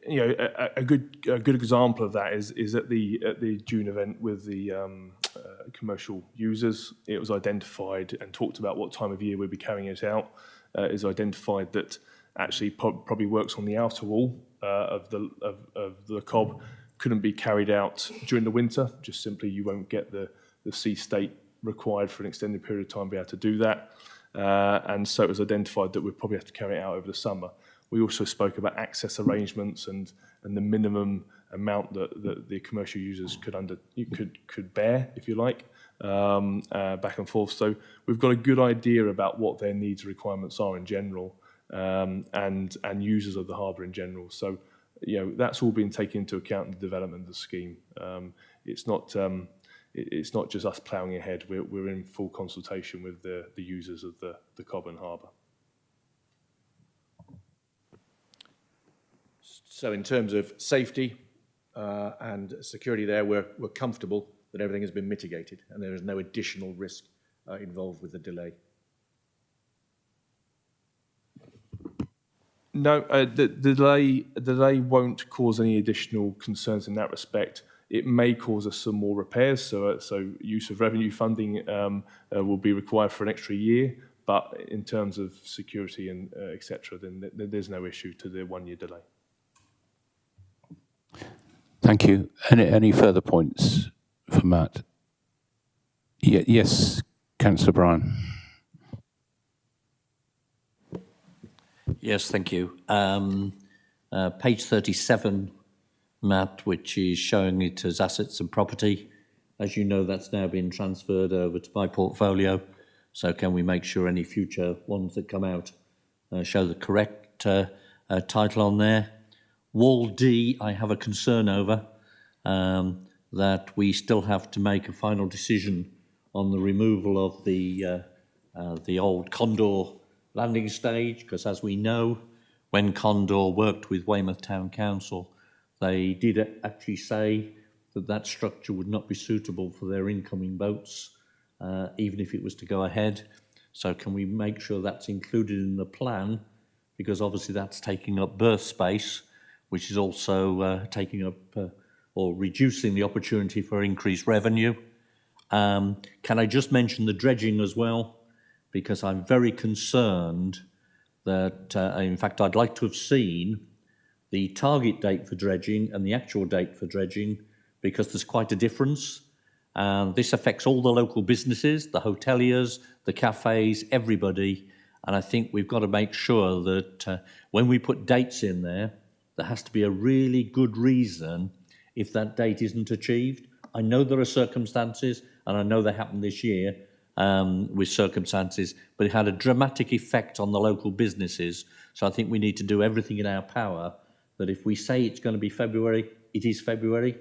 you know, a good example of that is at the June event with the commercial users. It was identified and talked about what time of year we'd be carrying it out. Is identified that actually probably works on the outer wall of the COB couldn't be carried out during the winter. Just simply you won't get the sea state required for an extended period of time to be able to do that. And so it was identified that we'd probably have to carry it out over the summer. We also spoke about access arrangements and the minimum amount that the commercial users could bear, if you like, back and forth. So we've got a good idea about what their needs and requirements are in general, and users of the harbour in general. So, you know, that's all been taken into account in the development of the scheme. It's not just us ploughing ahead. We're in full consultation with the users of the COB and harbour. So in terms of safety and security there, we're comfortable that everything has been mitigated and there is no additional risk involved with the delay. No, the delay won't cause any additional concerns in that respect. It may cause us some more repairs, so use of revenue funding will be required for an extra year, but in terms of security and etc., then there's no issue to the 1-year delay. Thank you. Any further points for Matt? Yes, Councillor Bryan. Yes, thank you. Page 37, Matt, which is showing it as assets and property. As you know, that's now been transferred over to my portfolio. So can we make sure any future ones that come out show the correct title on there? Wall D, I have a concern over, that we still have to make a final decision on the removal of the old Condor landing stage, because as we know, when Condor worked with Weymouth Town Council, they did actually say that that structure would not be suitable for their incoming boats, even if it was to go ahead. So can we make sure that's included in the plan? Because obviously that's taking up berth space, which is also taking up or reducing the opportunity for increased revenue. Can I just mention the dredging as well? Because I'm very concerned that, in fact, I'd like to have seen the target date for dredging and the actual date for dredging, because there's quite a difference. This affects all the local businesses, the hoteliers, the cafes, everybody. And I think we've got to make sure that when we put dates in there, there has to be a really good reason if that date isn't achieved. I know there are circumstances, and I know they happened this year with circumstances, but it had a dramatic effect on the local businesses. So I think we need to do everything in our power that if we say it's going to be February, it is February,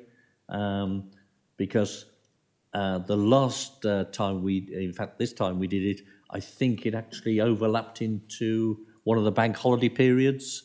because the last time in fact, this time we did it, I think it actually overlapped into one of the bank holiday periods,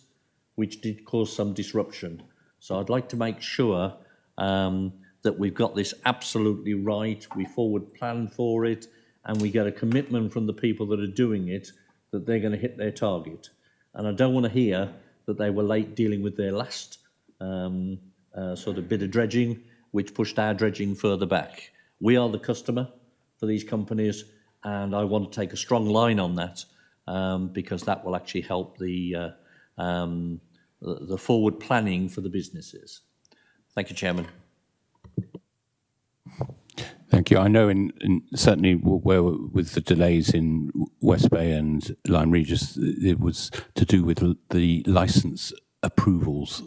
which did cause some disruption. So I'd like to make sure that we've got this absolutely right, we forward plan for it, and we get a commitment from the people that are doing it that they're going to hit their target. And I don't want to hear that they were late dealing with their last sort of bit of dredging, which pushed our dredging further back. We are the customer for these companies, and I want to take a strong line on that because that will actually help the forward planning for the businesses. Thank you, Chairman. Thank you. I know certainly where with the delays in West Bay and Lyme Regis, it was to do with the licence approvals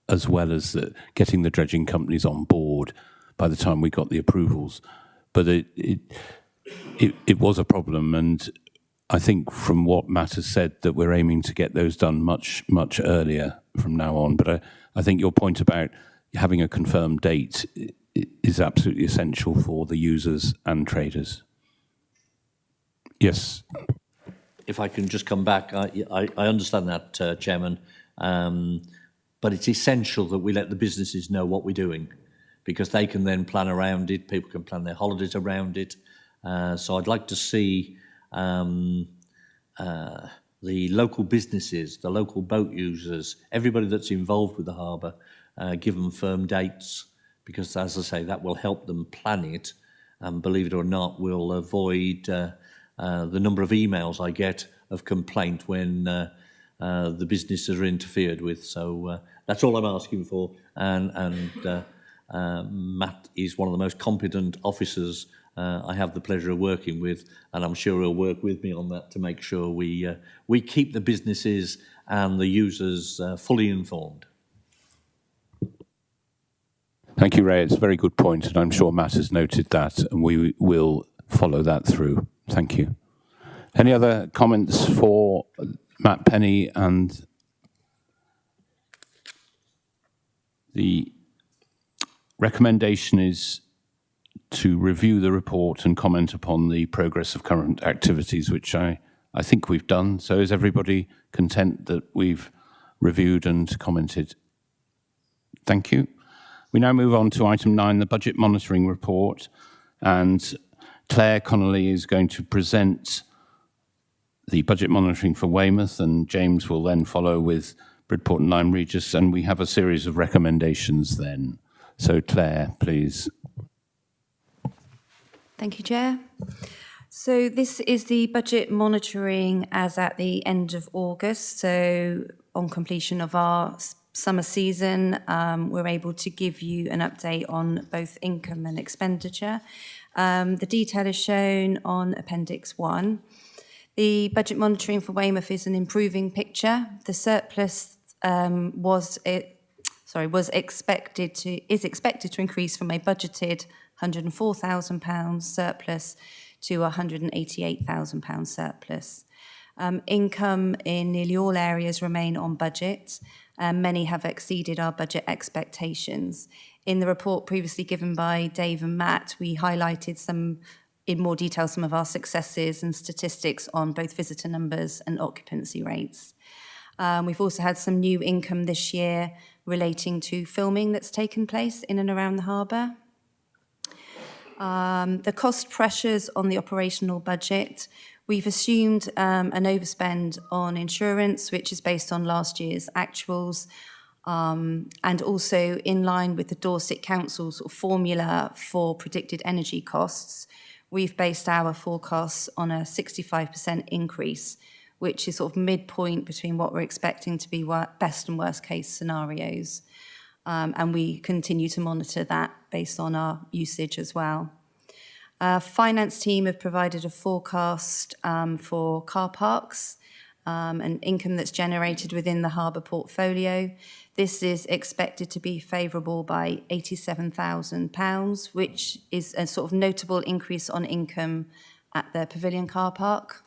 as well as getting the dredging companies on board by the time we got the approvals. But it was a problem, and I think from what Matt has said that we're aiming to get those done much earlier from now on. But I think your point about having a confirmed date is absolutely essential for the users and traders. Yes. If I can just come back, I understand that, Chairman, but it's essential that we let the businesses know what we're doing, because they can then plan around it, people can plan their holidays around it. So I'd like to see the local businesses, the local boat users, everybody that's involved with the harbour, give them firm dates, because, as I say, that will help them plan it, and believe it or not, we'll avoid the number of emails I get of complaint when the businesses are interfered with. So that's all I'm asking for, and Matt is one of the most competent officers I have the pleasure of working with, and I'm sure he'll work with me on that to make sure we keep the businesses and the users fully informed. Thank you, Ray. It's a very good point, and I'm sure Matt has noted that, and we will follow that through. Thank you. Any other comments for Matt Penny? And the recommendation is to review the report and comment upon the progress of current activities, which I think we've done. So is everybody content that we've reviewed and commented? Thank you. We now move on to item 9, the budget monitoring report, and Claire Connolly is going to present the budget monitoring for Weymouth, and James will then follow with Bridport and Lyme Regis, and we have a series of recommendations then. So Claire, please. Thank you, Chair. So this is the budget monitoring as at the end of August. So on completion of our summer season, we're able to give you an update on both income and expenditure. The detail is shown on Appendix 1. The budget monitoring for Weymouth is an improving picture. The surplus is expected to increase from a budgeted £104,000 surplus to £188,000 surplus. Income in nearly all areas remain on budget. Many have exceeded our budget expectations. In the report previously given by Dave and Matt, we highlighted in more detail some of our successes and statistics on both visitor numbers and occupancy rates. We've also had some new income this year relating to filming that's taken place in and around the harbour. The cost pressures on the operational budget, we've assumed an overspend on insurance, which is based on last year's actuals. And also in line with the Dorset Council's sort of formula for predicted energy costs, we've based our forecasts on a 65% increase, which is sort of midpoint between what we're expecting to be best and worst case scenarios. And we continue to monitor that based on our usage as well. Finance team have provided a forecast for car parks and income that's generated within the harbour portfolio. This is expected to be favourable by £87,000, which is a sort of notable increase on income at the Pavilion car park.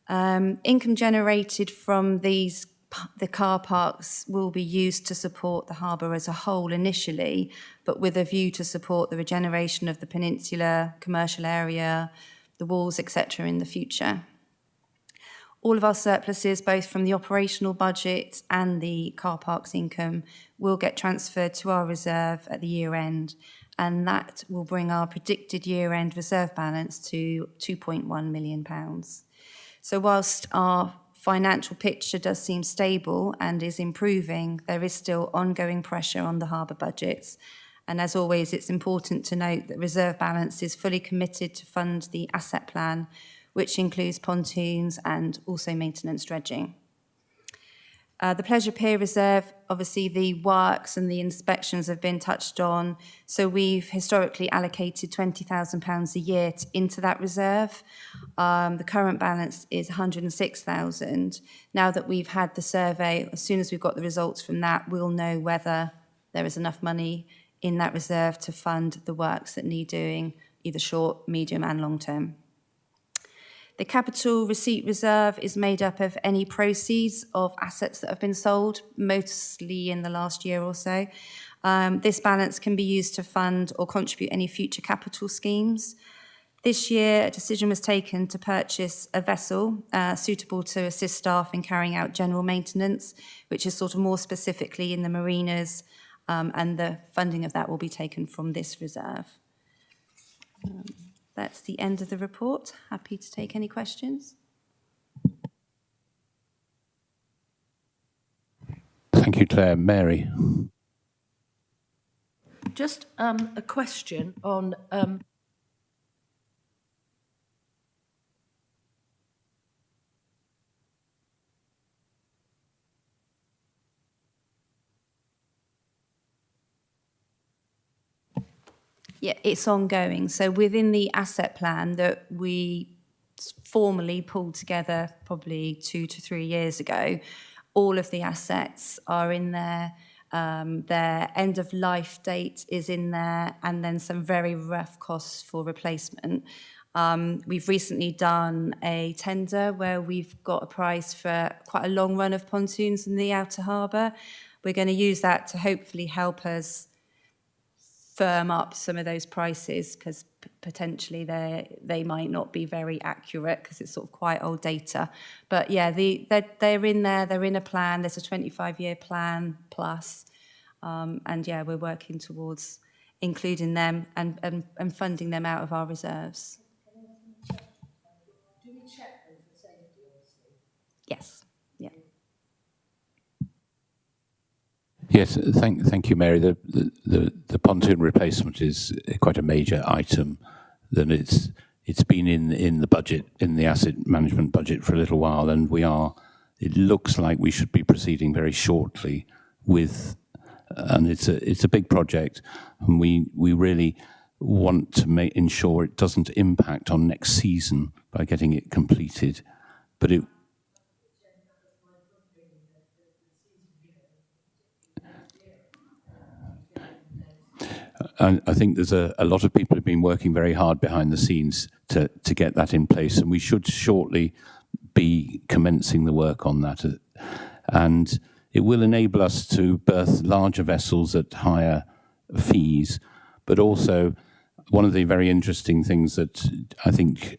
Income generated from the car parks will be used to support the harbour as a whole initially, but with a view to support the regeneration of the peninsula, commercial area, the walls, etc. in the future. All of our surpluses, both from the operational budget and the car parks income, will get transferred to our reserve at the year end, and that will bring our predicted year-end reserve balance to £2.1 million. So whilst our financial picture does seem stable and is improving, there is still ongoing pressure on the harbour budgets. And as always, it's important to note that reserve balance is fully committed to fund the asset plan, which includes pontoons and also maintenance dredging. The Pleasure Pier Reserve, obviously the works and the inspections have been touched on. So we've historically allocated £20,000 a year into that reserve. The current balance is £106,000. Now that we've had the survey, as soon as we've got the results from that, we'll know whether there is enough money in that reserve to fund the works that need doing, either short, medium and long term. The capital receipt reserve is made up of any proceeds of assets that have been sold, mostly in the last year or so. This balance can be used to fund or contribute any future capital schemes. This year, a decision was taken to purchase a vessel suitable to assist staff in carrying out general maintenance, which is sort of more specifically in the marinas, and the funding of that will be taken from this reserve. That's the end of the report. Happy to take any questions. Thank you, Claire. Mary. Just a question on Yeah, it's ongoing. So within the asset plan that we formally pulled together probably 2 to 3 years ago, all of the assets are in there. Their end of life date is in there, and then some very rough costs for replacement. We've recently done a tender where we've got a price for quite a long run of pontoons in the outer harbour. We're going to use that to hopefully help us firm up some of those prices, because potentially they might not be very accurate because it's sort of quite old data. But yeah, they're in there, they're in a plan, there's a 25-year plan plus. And yeah, we're working towards including them and funding them out of our reserves. Do we check them for safety, obviously? Yes, yeah. Yes, thank you, Mary. The pontoon replacement is quite a major item. Then it's been in the budget, in the asset management budget for a little while, and it looks like we should be proceeding very shortly with, and it's a big project, and we really want to ensure it doesn't impact on next season by getting it completed, but it. And I think there's a lot of people who've been working very hard behind the scenes to get that in place, and we should shortly be commencing the work on that. And it will enable us to berth larger vessels at higher fees, but also one of the very interesting things that I think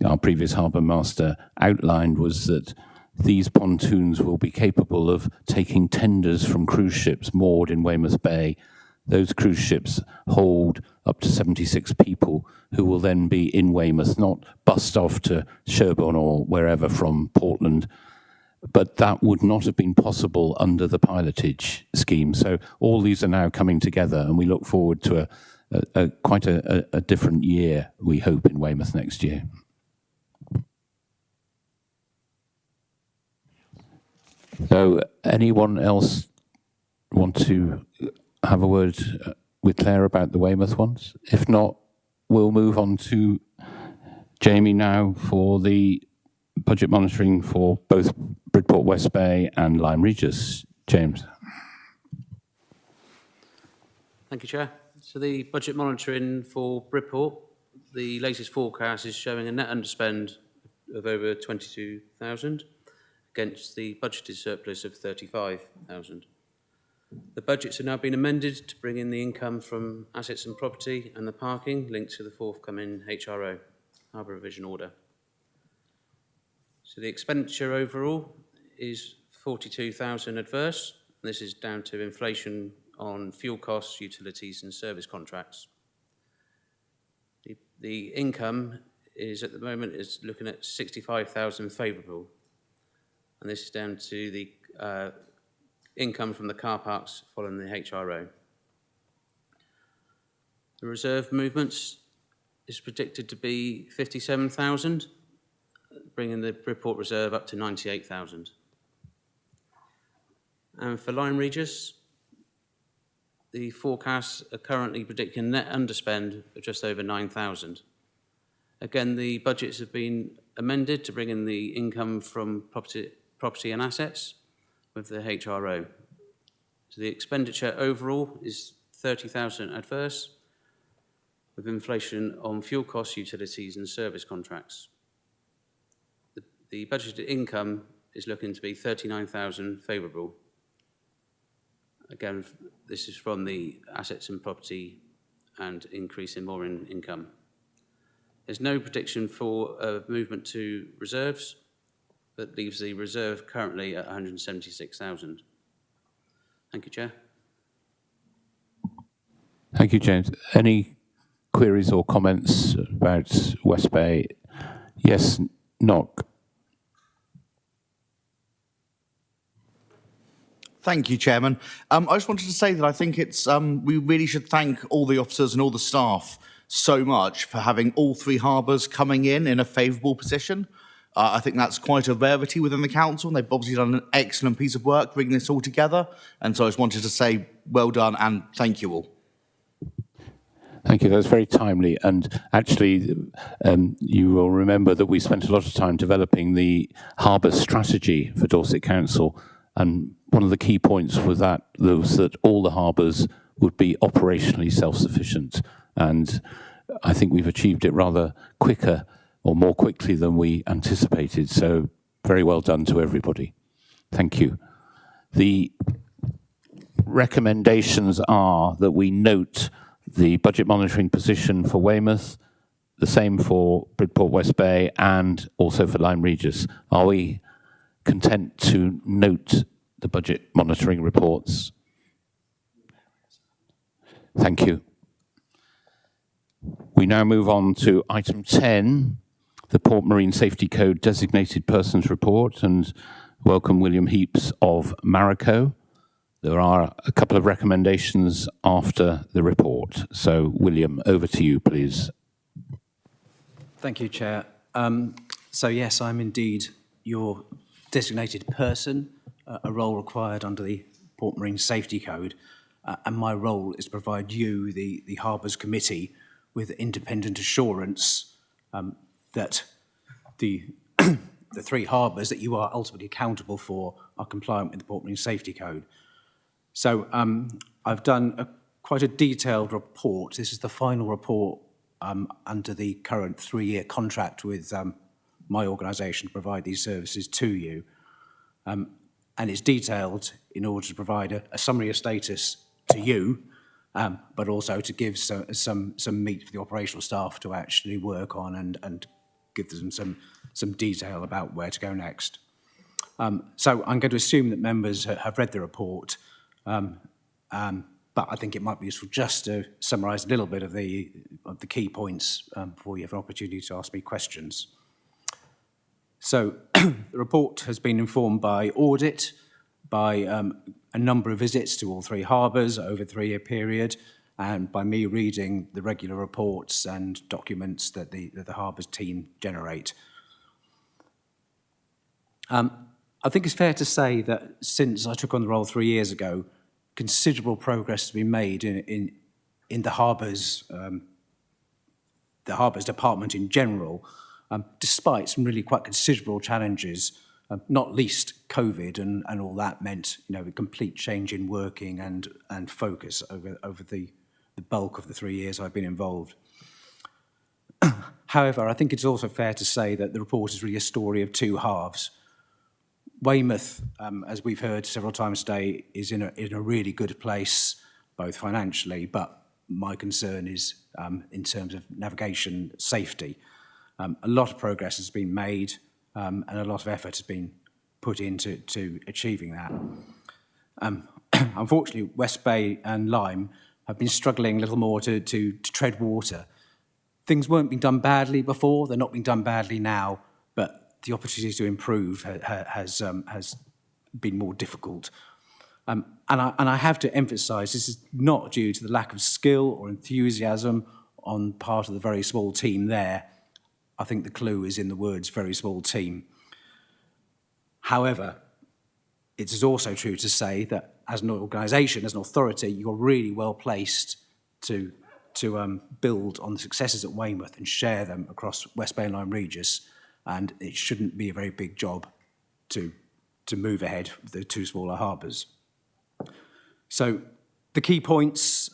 our previous harbour master outlined was that these pontoons will be capable of taking tenders from cruise ships moored in Weymouth Bay. Those cruise ships hold up to 76 people who will then be in Weymouth, not bussed off to Sherborne or wherever from Portland. but that would not have been possible under the pilotage scheme. So all these are now coming together, and we look forward to quite a different year, we hope, in Weymouth next year. So anyone else want to have a word with Claire about the Weymouth ones? If not, we'll move on to Jamie now for the budget monitoring for both Bridport West Bay and Lyme Regis. James. Thank you, Chair. So the budget monitoring for Bridport, the latest forecast is showing a net underspend of over 22,000 against the budgeted surplus of 35,000. The budgets have now been amended to bring in the income from assets and property and the parking linked to the forthcoming HRO, Harbour Revision Order. So the expenditure overall is 42,000 adverse. This is down to inflation on fuel costs, utilities and service contracts. The income is at the moment is looking at 65,000 favourable, and this is down to the income from the car parks following the HRO. The reserve movements is predicted to be 57,000, bringing the Bridport reserve up to 98,000. And for Lyme Regis, the forecasts are currently predicting net underspend of just over 9,000. Again, the budgets have been amended to bring in the income from property and assets with the HRO. So the expenditure overall is 30,000 adverse, with inflation on fuel costs, utilities and service contracts. The budgeted income is looking to be 39,000 favourable. Again, this is from the assets and property and increase in mooring income. There's no prediction for a movement to reserves, that leaves the reserve currently at 176,000. Thank you, Chair. Thank you, James. Any queries or comments about West Bay? Yes, Knock. Thank you, Chairman. I just wanted to say that I think it's we really should thank all the officers and all the staff so much for having all three harbours coming in a favourable position. I think that's quite a rarity within the council, and they've obviously done an excellent piece of work bringing this all together. And so I just wanted to say well done and thank you all. Thank you. That was very timely. And actually, you will remember that we spent a lot of time developing the harbour strategy for Dorset Council. And one of the key points was that all the harbours would be operationally self-sufficient. And I think we've achieved it rather quicker or more quickly than we anticipated. So very well done to everybody. Thank you. The recommendations are that we note the budget monitoring position for Weymouth, the same for Bridport West Bay, and also for Lyme Regis. Are we content to note the budget monitoring reports? Thank you. We now move on to item 10, the Port Marine Safety Code Designated Persons Report, and welcome William Heaps of Marico. There are a couple of recommendations after the report. So, William, over to you, please. Thank you, Chair. So, yes, I'm indeed your designated person, a role required under the Port Marine Safety Code, and my role is to provide you, the Harbours Committee, with independent assurance that the the three harbours that you are ultimately accountable for are compliant with the Port Marine Safety Code. So I've done quite a detailed report. This is the final report under the current 3-year contract with my organisation to provide these services to you. And it's detailed in order to provide a summary of status to you, but also to give some meat for the operational staff to actually work on and give them some detail about where to go next. So I'm going to assume that members have read the report, but I think it might be useful just to summarise a little bit of the key points before you have an opportunity to ask me questions. So the report has been informed by audit, by a number of visits to all 3 harbours over a 3-year period, and by me reading the regular reports and documents that the Harbours team generate. I think it's fair to say that since I took on the role 3 years ago, considerable progress has been made in the Harbours department in general, despite some really quite considerable challenges, not least COVID and all that meant, a complete change in working and focus over the bulk of the 3 years I've been involved. However, I think it's also fair to say that the report is really a story of 2 halves. Weymouth, as we've heard several times today, is in a really good place, both financially, but my concern is in terms of navigation safety. A lot of progress has been made and a lot of effort has been put into achieving that. Unfortunately, West Bay and Lyme have been struggling a little more to tread water. Things weren't being done badly before, they're not being done badly now, but the opportunity to improve has been more difficult. And I have to emphasise this is not due to the lack of skill or enthusiasm on part of the very small team there. I think the clue is in the words very small team. However, it is also true to say that as an organisation, as an authority, you're really well placed to build on the successes at Weymouth and share them across West Bay and Lyme Regis. And it shouldn't be a very big job to move ahead with the 2 smaller harbours. So the key points,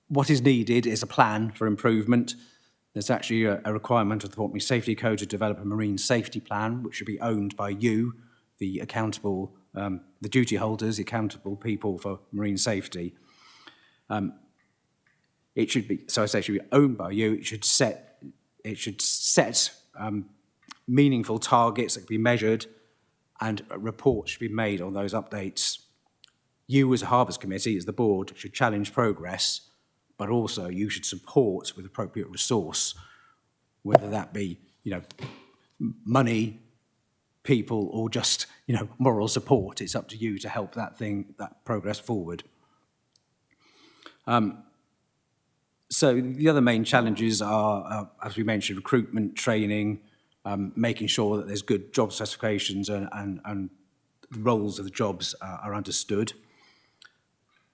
what is needed is a plan for improvement. There's actually a requirement of the Port Marine Safety Code to develop a marine safety plan, which should be owned by you, the accountable, the duty holders, the accountable people for marine safety. It should be, so I say, it should be owned by you. It should set meaningful targets that can be measured, and a report should be made on those updates. You as a Harbours Committee, as the board, should challenge progress, but also you should support with appropriate resource, whether that be, money, people, or just, moral support. It's up to you to help that progress forward. So the other main challenges are, as we mentioned, recruitment, training, making sure that there's good job specifications and the roles of the jobs are understood.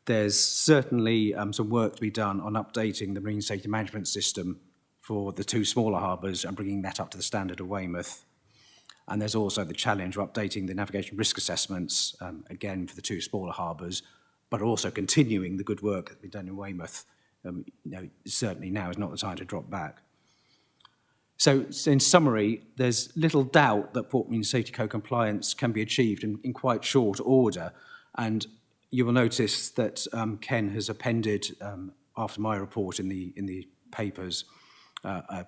There's certainly some work to be done on updating the marine safety management system for the 2 smaller harbours and bringing that up to the standard of Weymouth. And there's also the challenge of updating the navigation risk assessments, again for the 2 smaller harbours, but also continuing the good work that's been done in Weymouth. Certainly now is not the time to drop back. So in summary, there's little doubt that Port Marine Safety Code compliance can be achieved in quite short order. And you will notice that Ken has appended, after my report in the papers, a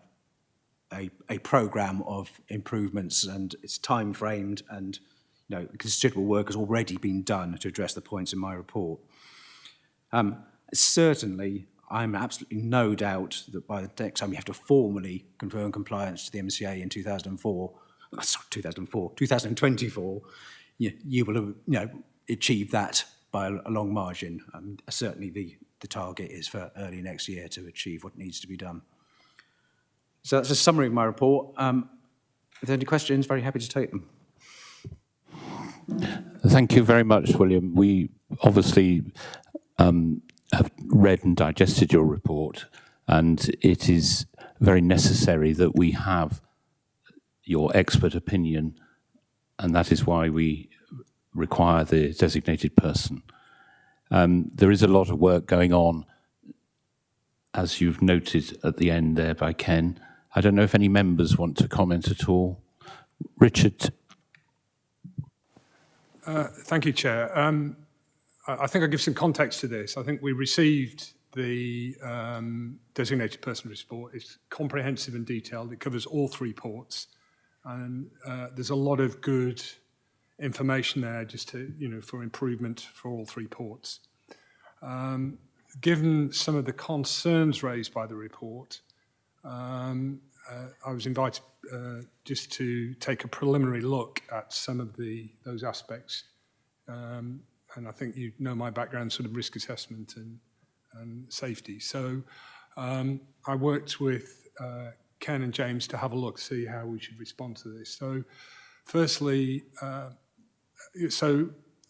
programme of improvements, and it's time framed, and considerable work has already been done to address the points in my report. Certainly, I'm absolutely no doubt that by the next time you have to formally confirm compliance to the MCA in 2024, you will have achieved that by a long margin. Certainly the target is for early next year to achieve what needs to be done. So that's a summary of my report. If there are any questions, very happy to take them. Thank you very much, William. We obviously have read and digested your report, and it is very necessary that we have your expert opinion, and that is why we require the designated person. There is a lot of work going on, as you've noted at the end there by Ken. I don't know if any members want to comment at all. Richard. Thank you, Chair. I think I'll give some context to this. I think we received the designated person report. It's comprehensive and detailed. It covers all 3 ports. And there's a lot of good information there just to, for improvement for all 3 ports. Given some of the concerns raised by the report, I was invited just to take a preliminary look at some of those aspects. And I think you know my background, sort of risk assessment and safety. So I worked with Ken and James to have a look, see how we should respond to this. So firstly, so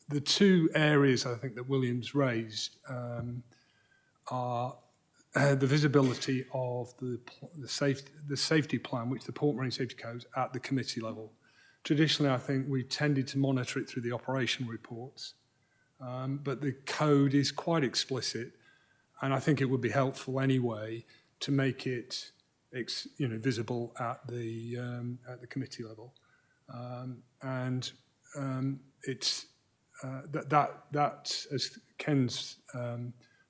the two areas I think that William's raised are the visibility of the safety plan, which the Port Marine Safety Code at the committee level. Traditionally, I think we tended to monitor it through the operation reports, but the code is quite explicit, and I think it would be helpful anyway to make it, visible at the committee level, it's that as Ken's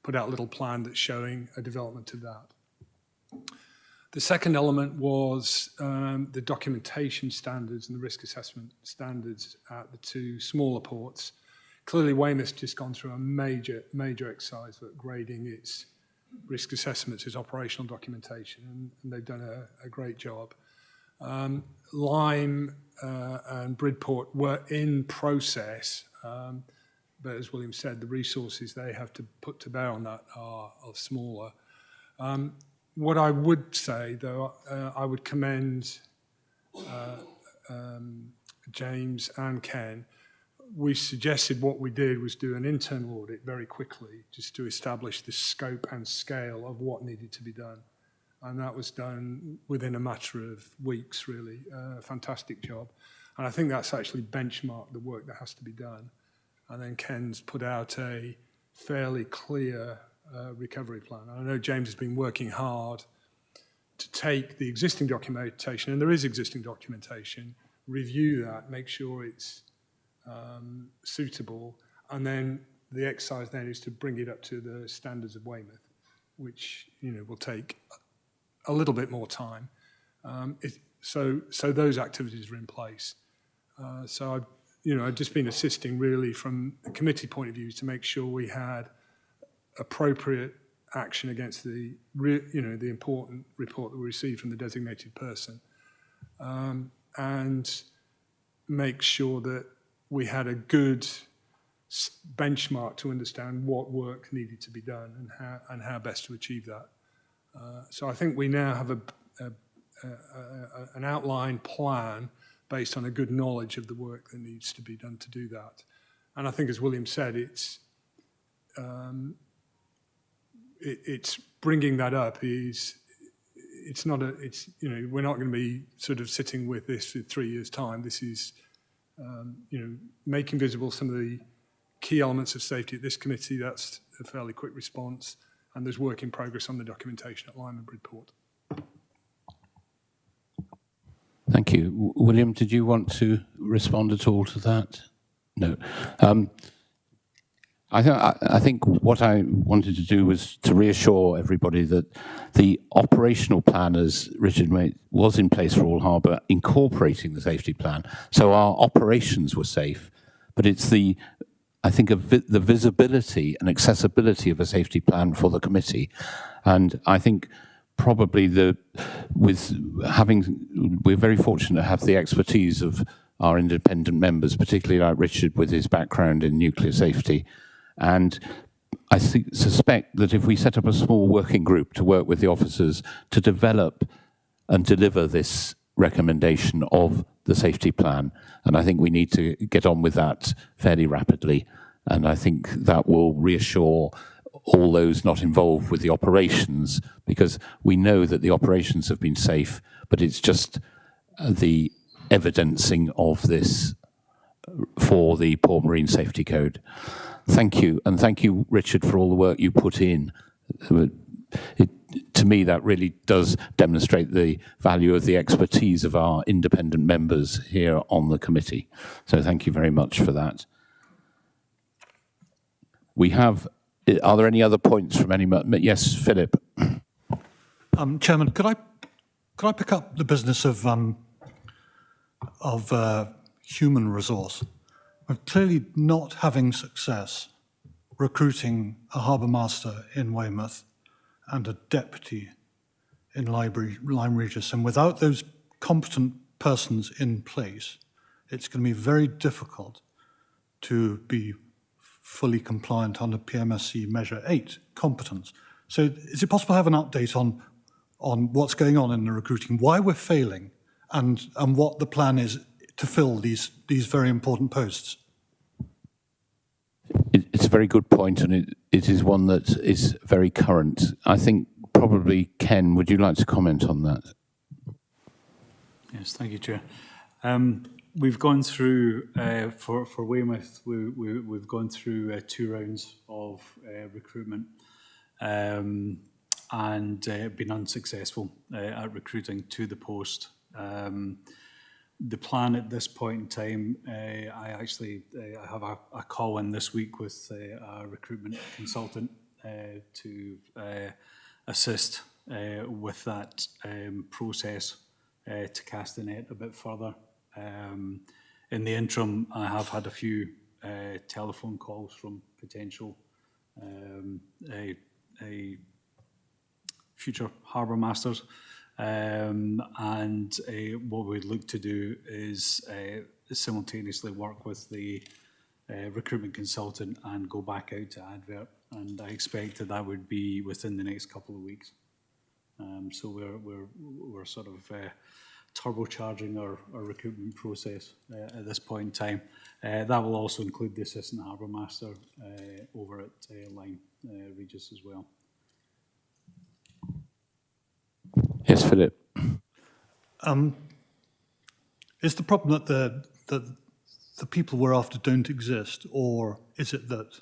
put out a little plan that's showing a development of that. The second element was the documentation standards and the risk assessment standards at the two smaller ports. Clearly, Weymouth's just gone through a major exercise for upgrading its risk assessments, its operational documentation, and they've done a great job. Lyme and Bridport were in process, but as William said, the resources they have to put to bear on that are smaller. What I would say, though, I would commend James and Ken. We suggested what we did was do an internal audit very quickly, just to establish the scope and scale of what needed to be done. And that was done within a matter of weeks, really. Fantastic job. And I think that's actually benchmarked the work that has to be done. And then Ken's put out a fairly clear recovery plan. I know James has been working hard to take the existing documentation, and there is existing documentation, review that, make sure it's suitable, and then the exercise then is to bring it up to the standards of Weymouth, which will take a little bit more time. So those activities are in place. So I've just been assisting really from the committee point of view to make sure we had appropriate action against the important report that we received from the designated person, and make sure that we had a good benchmark to understand what work needed to be done and how best to achieve that. So I think we now have an outline plan based on a good knowledge of the work that needs to be done to do that. And I think, as William said, it's bringing that up we're not going to be sort of sitting with this in 3 years' time. This is making visible some of the key elements of safety at this committee. That's a fairly quick response, and there's work in progress on the documentation at Lyme and Bridport. Thank you. William, did you want to respond at all to that? No. I think what I wanted to do was to reassure everybody that the operational plan, as Richard made, was in place for all harbour, incorporating the safety plan. So our operations were safe, but it's the visibility and accessibility of a safety plan for the committee. And I think probably we're very fortunate to have the expertise of our independent members, particularly like Richard with his background in nuclear safety. And I suspect that if we set up a small working group to work with the officers to develop and deliver this recommendation of the safety plan, and I think we need to get on with that fairly rapidly, and I think that will reassure all those not involved with the operations, because we know that the operations have been safe, but it's just the evidencing of this for the Port Marine Safety Code. Thank you, and thank you, Richard, for all the work you put in. To me, that really does demonstrate the value of the expertise of our independent members here on the committee. So thank you very much for that. Are there any other points from any? Yes, Philip. Chairman, could I pick up the business of human resource? We're clearly not having success recruiting a harbour master in Weymouth and a deputy in Lyme Regis, and without those competent persons in place, it's going to be very difficult to be fully compliant under PMSC Measure 8 competence. So is it possible to have an update on what's going on in the recruiting, why we're failing, and what the plan is to fill these very important posts? It's a very good point, and it is one that is very current. I think probably, Ken, would you like to comment on that? Yes, thank you, Chair. We've gone through, for Weymouth, we've gone through 2 rounds of recruitment and been unsuccessful at recruiting to the post. The plan at this point in time, I have a call in this week with a recruitment consultant to assist with that process to cast the net a bit further. In the interim, I have had a few telephone calls from potential future harbour masters, and what we'd look to do is simultaneously work with the recruitment consultant and go back out to advert, and I expect that would be within the next couple of weeks. So we're sort of turbocharging our recruitment process at this point in time. That will also include the Assistant Harbour Master over at Lyme Regis as well. Yes, Philip. Is the problem that the people we're after don't exist, or is it that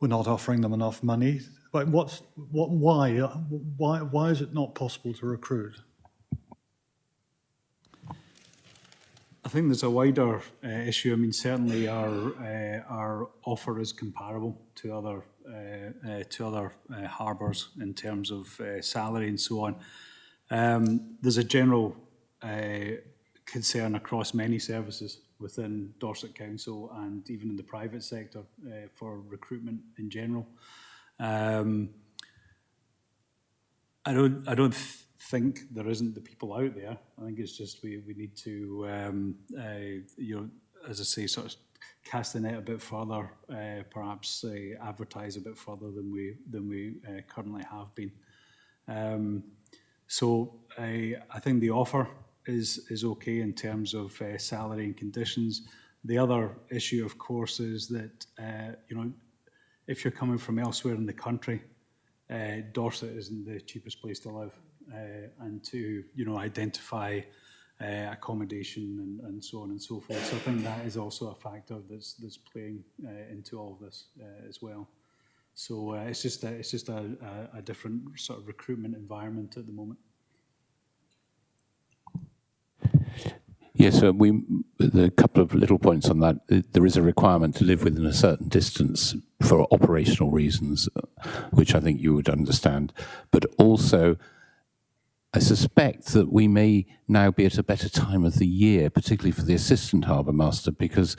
we're not offering them enough money? Like, why is it not possible to recruit? I think there's a wider issue. I mean, certainly our offer is comparable to other harbours in terms of salary and so on. There's a general concern across many services within Dorset Council and even in the private sector for recruitment in general. I don't think there isn't the people out there. I think it's just we need to, as I say, sort of cast the net a bit further, perhaps advertise a bit further than we currently have been. So I think the offer is okay in terms of salary and conditions. The other issue, of course, is that if you're coming from elsewhere in the country, Dorset isn't the cheapest place to live, and to identify accommodation and so on and so forth. So I think that is also a factor that's playing into all of this as well. So it's just a different sort of recruitment environment at the moment. Yes, so a couple of little points on that. There is a requirement to live within a certain distance for operational reasons, which I think you would understand. But also, I suspect that we may now be at a better time of the year, particularly for the Assistant Harbour Master, because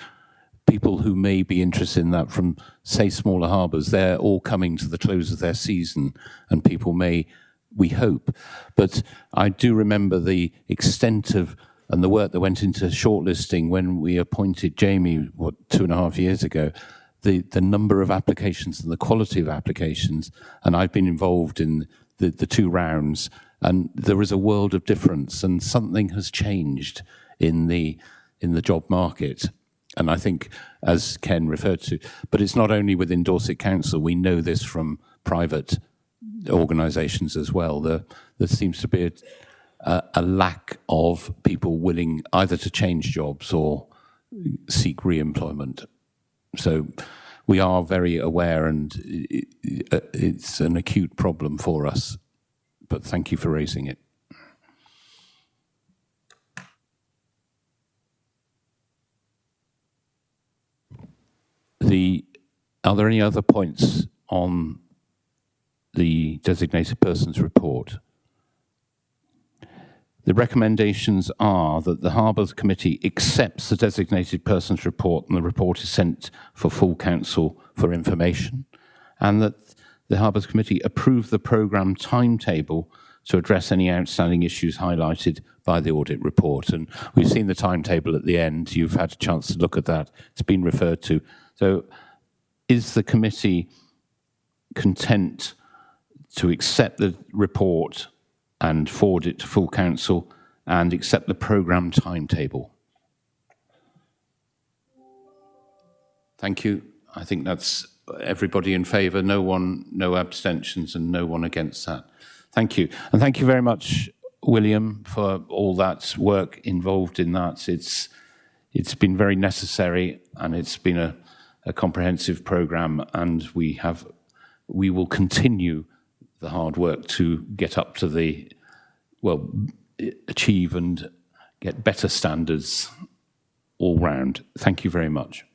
people who may be interested in that from, say, smaller harbours, they're all coming to the close of their season, and people may, we hope. But I do remember the extent of and the work that went into shortlisting when we appointed Jamie, 2.5 years ago, the number of applications and the quality of applications, and I've been involved in the 2 rounds, and there is a world of difference, and something has changed in the job market. And I think, as Ken referred to, but it's not only within Dorset Council, we know this from private organisations as well. There seems to be a lack of people willing either to change jobs or seek re-employment. So we are very aware, and it's an acute problem for us. But thank you for raising it. Are there any other points on the designated persons report? The recommendations are that the Harbours Committee accepts the designated persons report and the report is sent for full council for information, and that the Harbours Committee approve the programme timetable to address any outstanding issues highlighted by the audit report. And we've seen the timetable at the end. You've had a chance to look at that. It's been referred to. So is the committee content to accept the report and forward it to full council and accept the programme timetable? Thank you. I think that's everybody in favour. No abstentions and no one against that. Thank you. And thank you very much, William, for all that work involved in that. It's been very necessary, and it's been a comprehensive programme, and we will continue the hard work to get up to the, well, achieve and get better standards all round. Thank you very much.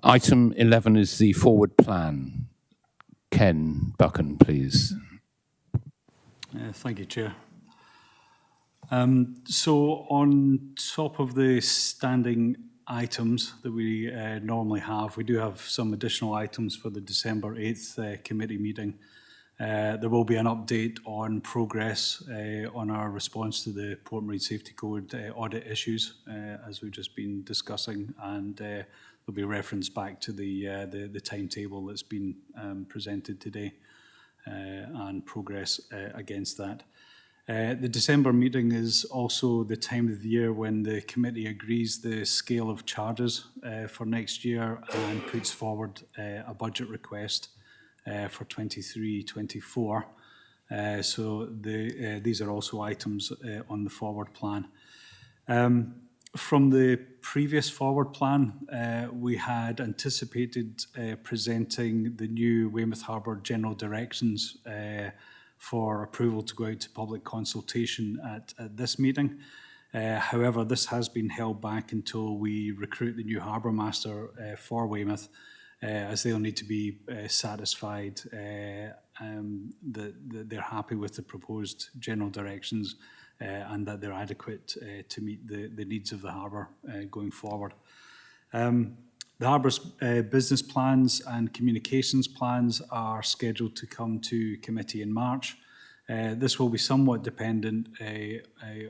Item 11 is the forward plan. Ken Buchan, please. Thank you, Chair. So on top of the standing items that we normally have, we do have some additional items for the December 8th committee meeting. There will be an update on progress on our response to the Port Marine Safety Code audit issues, as we've just been discussing, and there'll be reference back to the timetable that's been presented today and progress against that. The December meeting is also the time of the year when the committee agrees the scale of charges for next year and puts forward a budget request for 23-24. So these are also items on the forward plan. From the previous forward plan, we had anticipated presenting the new Weymouth Harbour General Directions for approval to go out to public consultation at this meeting. However, this has been held back until we recruit the new Harbour Master for Weymouth, as they'll need to be satisfied that they're happy with the proposed general directions and that they're adequate to meet the needs of the harbour going forward. The Harbour's business plans and communications plans are scheduled to come to committee in March. This will be somewhat dependent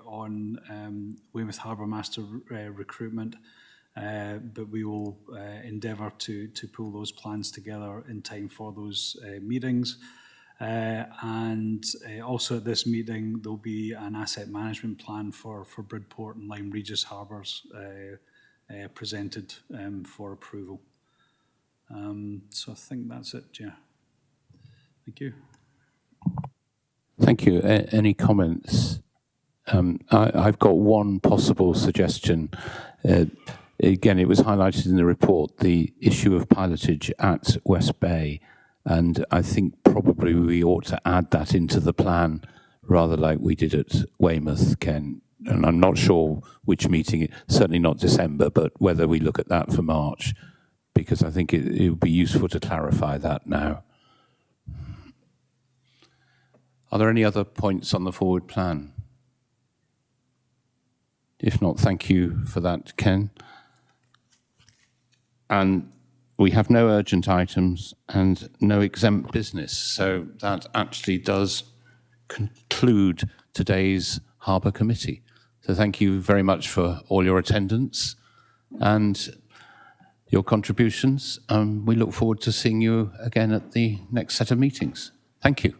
on Weymouth Harbour Master recruitment, but we will endeavour to pull those plans together in time for those meetings. And also at this meeting, there'll be an asset management plan for Bridport and Lyme Regis Harbours presented for approval. So I think that's it, Chair. Thank you. Thank you. Any comments? I've got one possible suggestion. Again, it was highlighted in the report, the issue of pilotage at West Bay. And I think probably we ought to add that into the plan, rather like we did at Weymouth, Ken. And I'm not sure which meeting, certainly not December, but whether we look at that for March, because I think it would be useful to clarify that now. Are there any other points on the forward plan? If not, thank you for that, Ken. And we have no urgent items and no exempt business. So that actually does conclude today's Harbour Committee. So thank you very much for all your attendance and your contributions. We look forward to seeing you again at the next set of meetings. Thank you.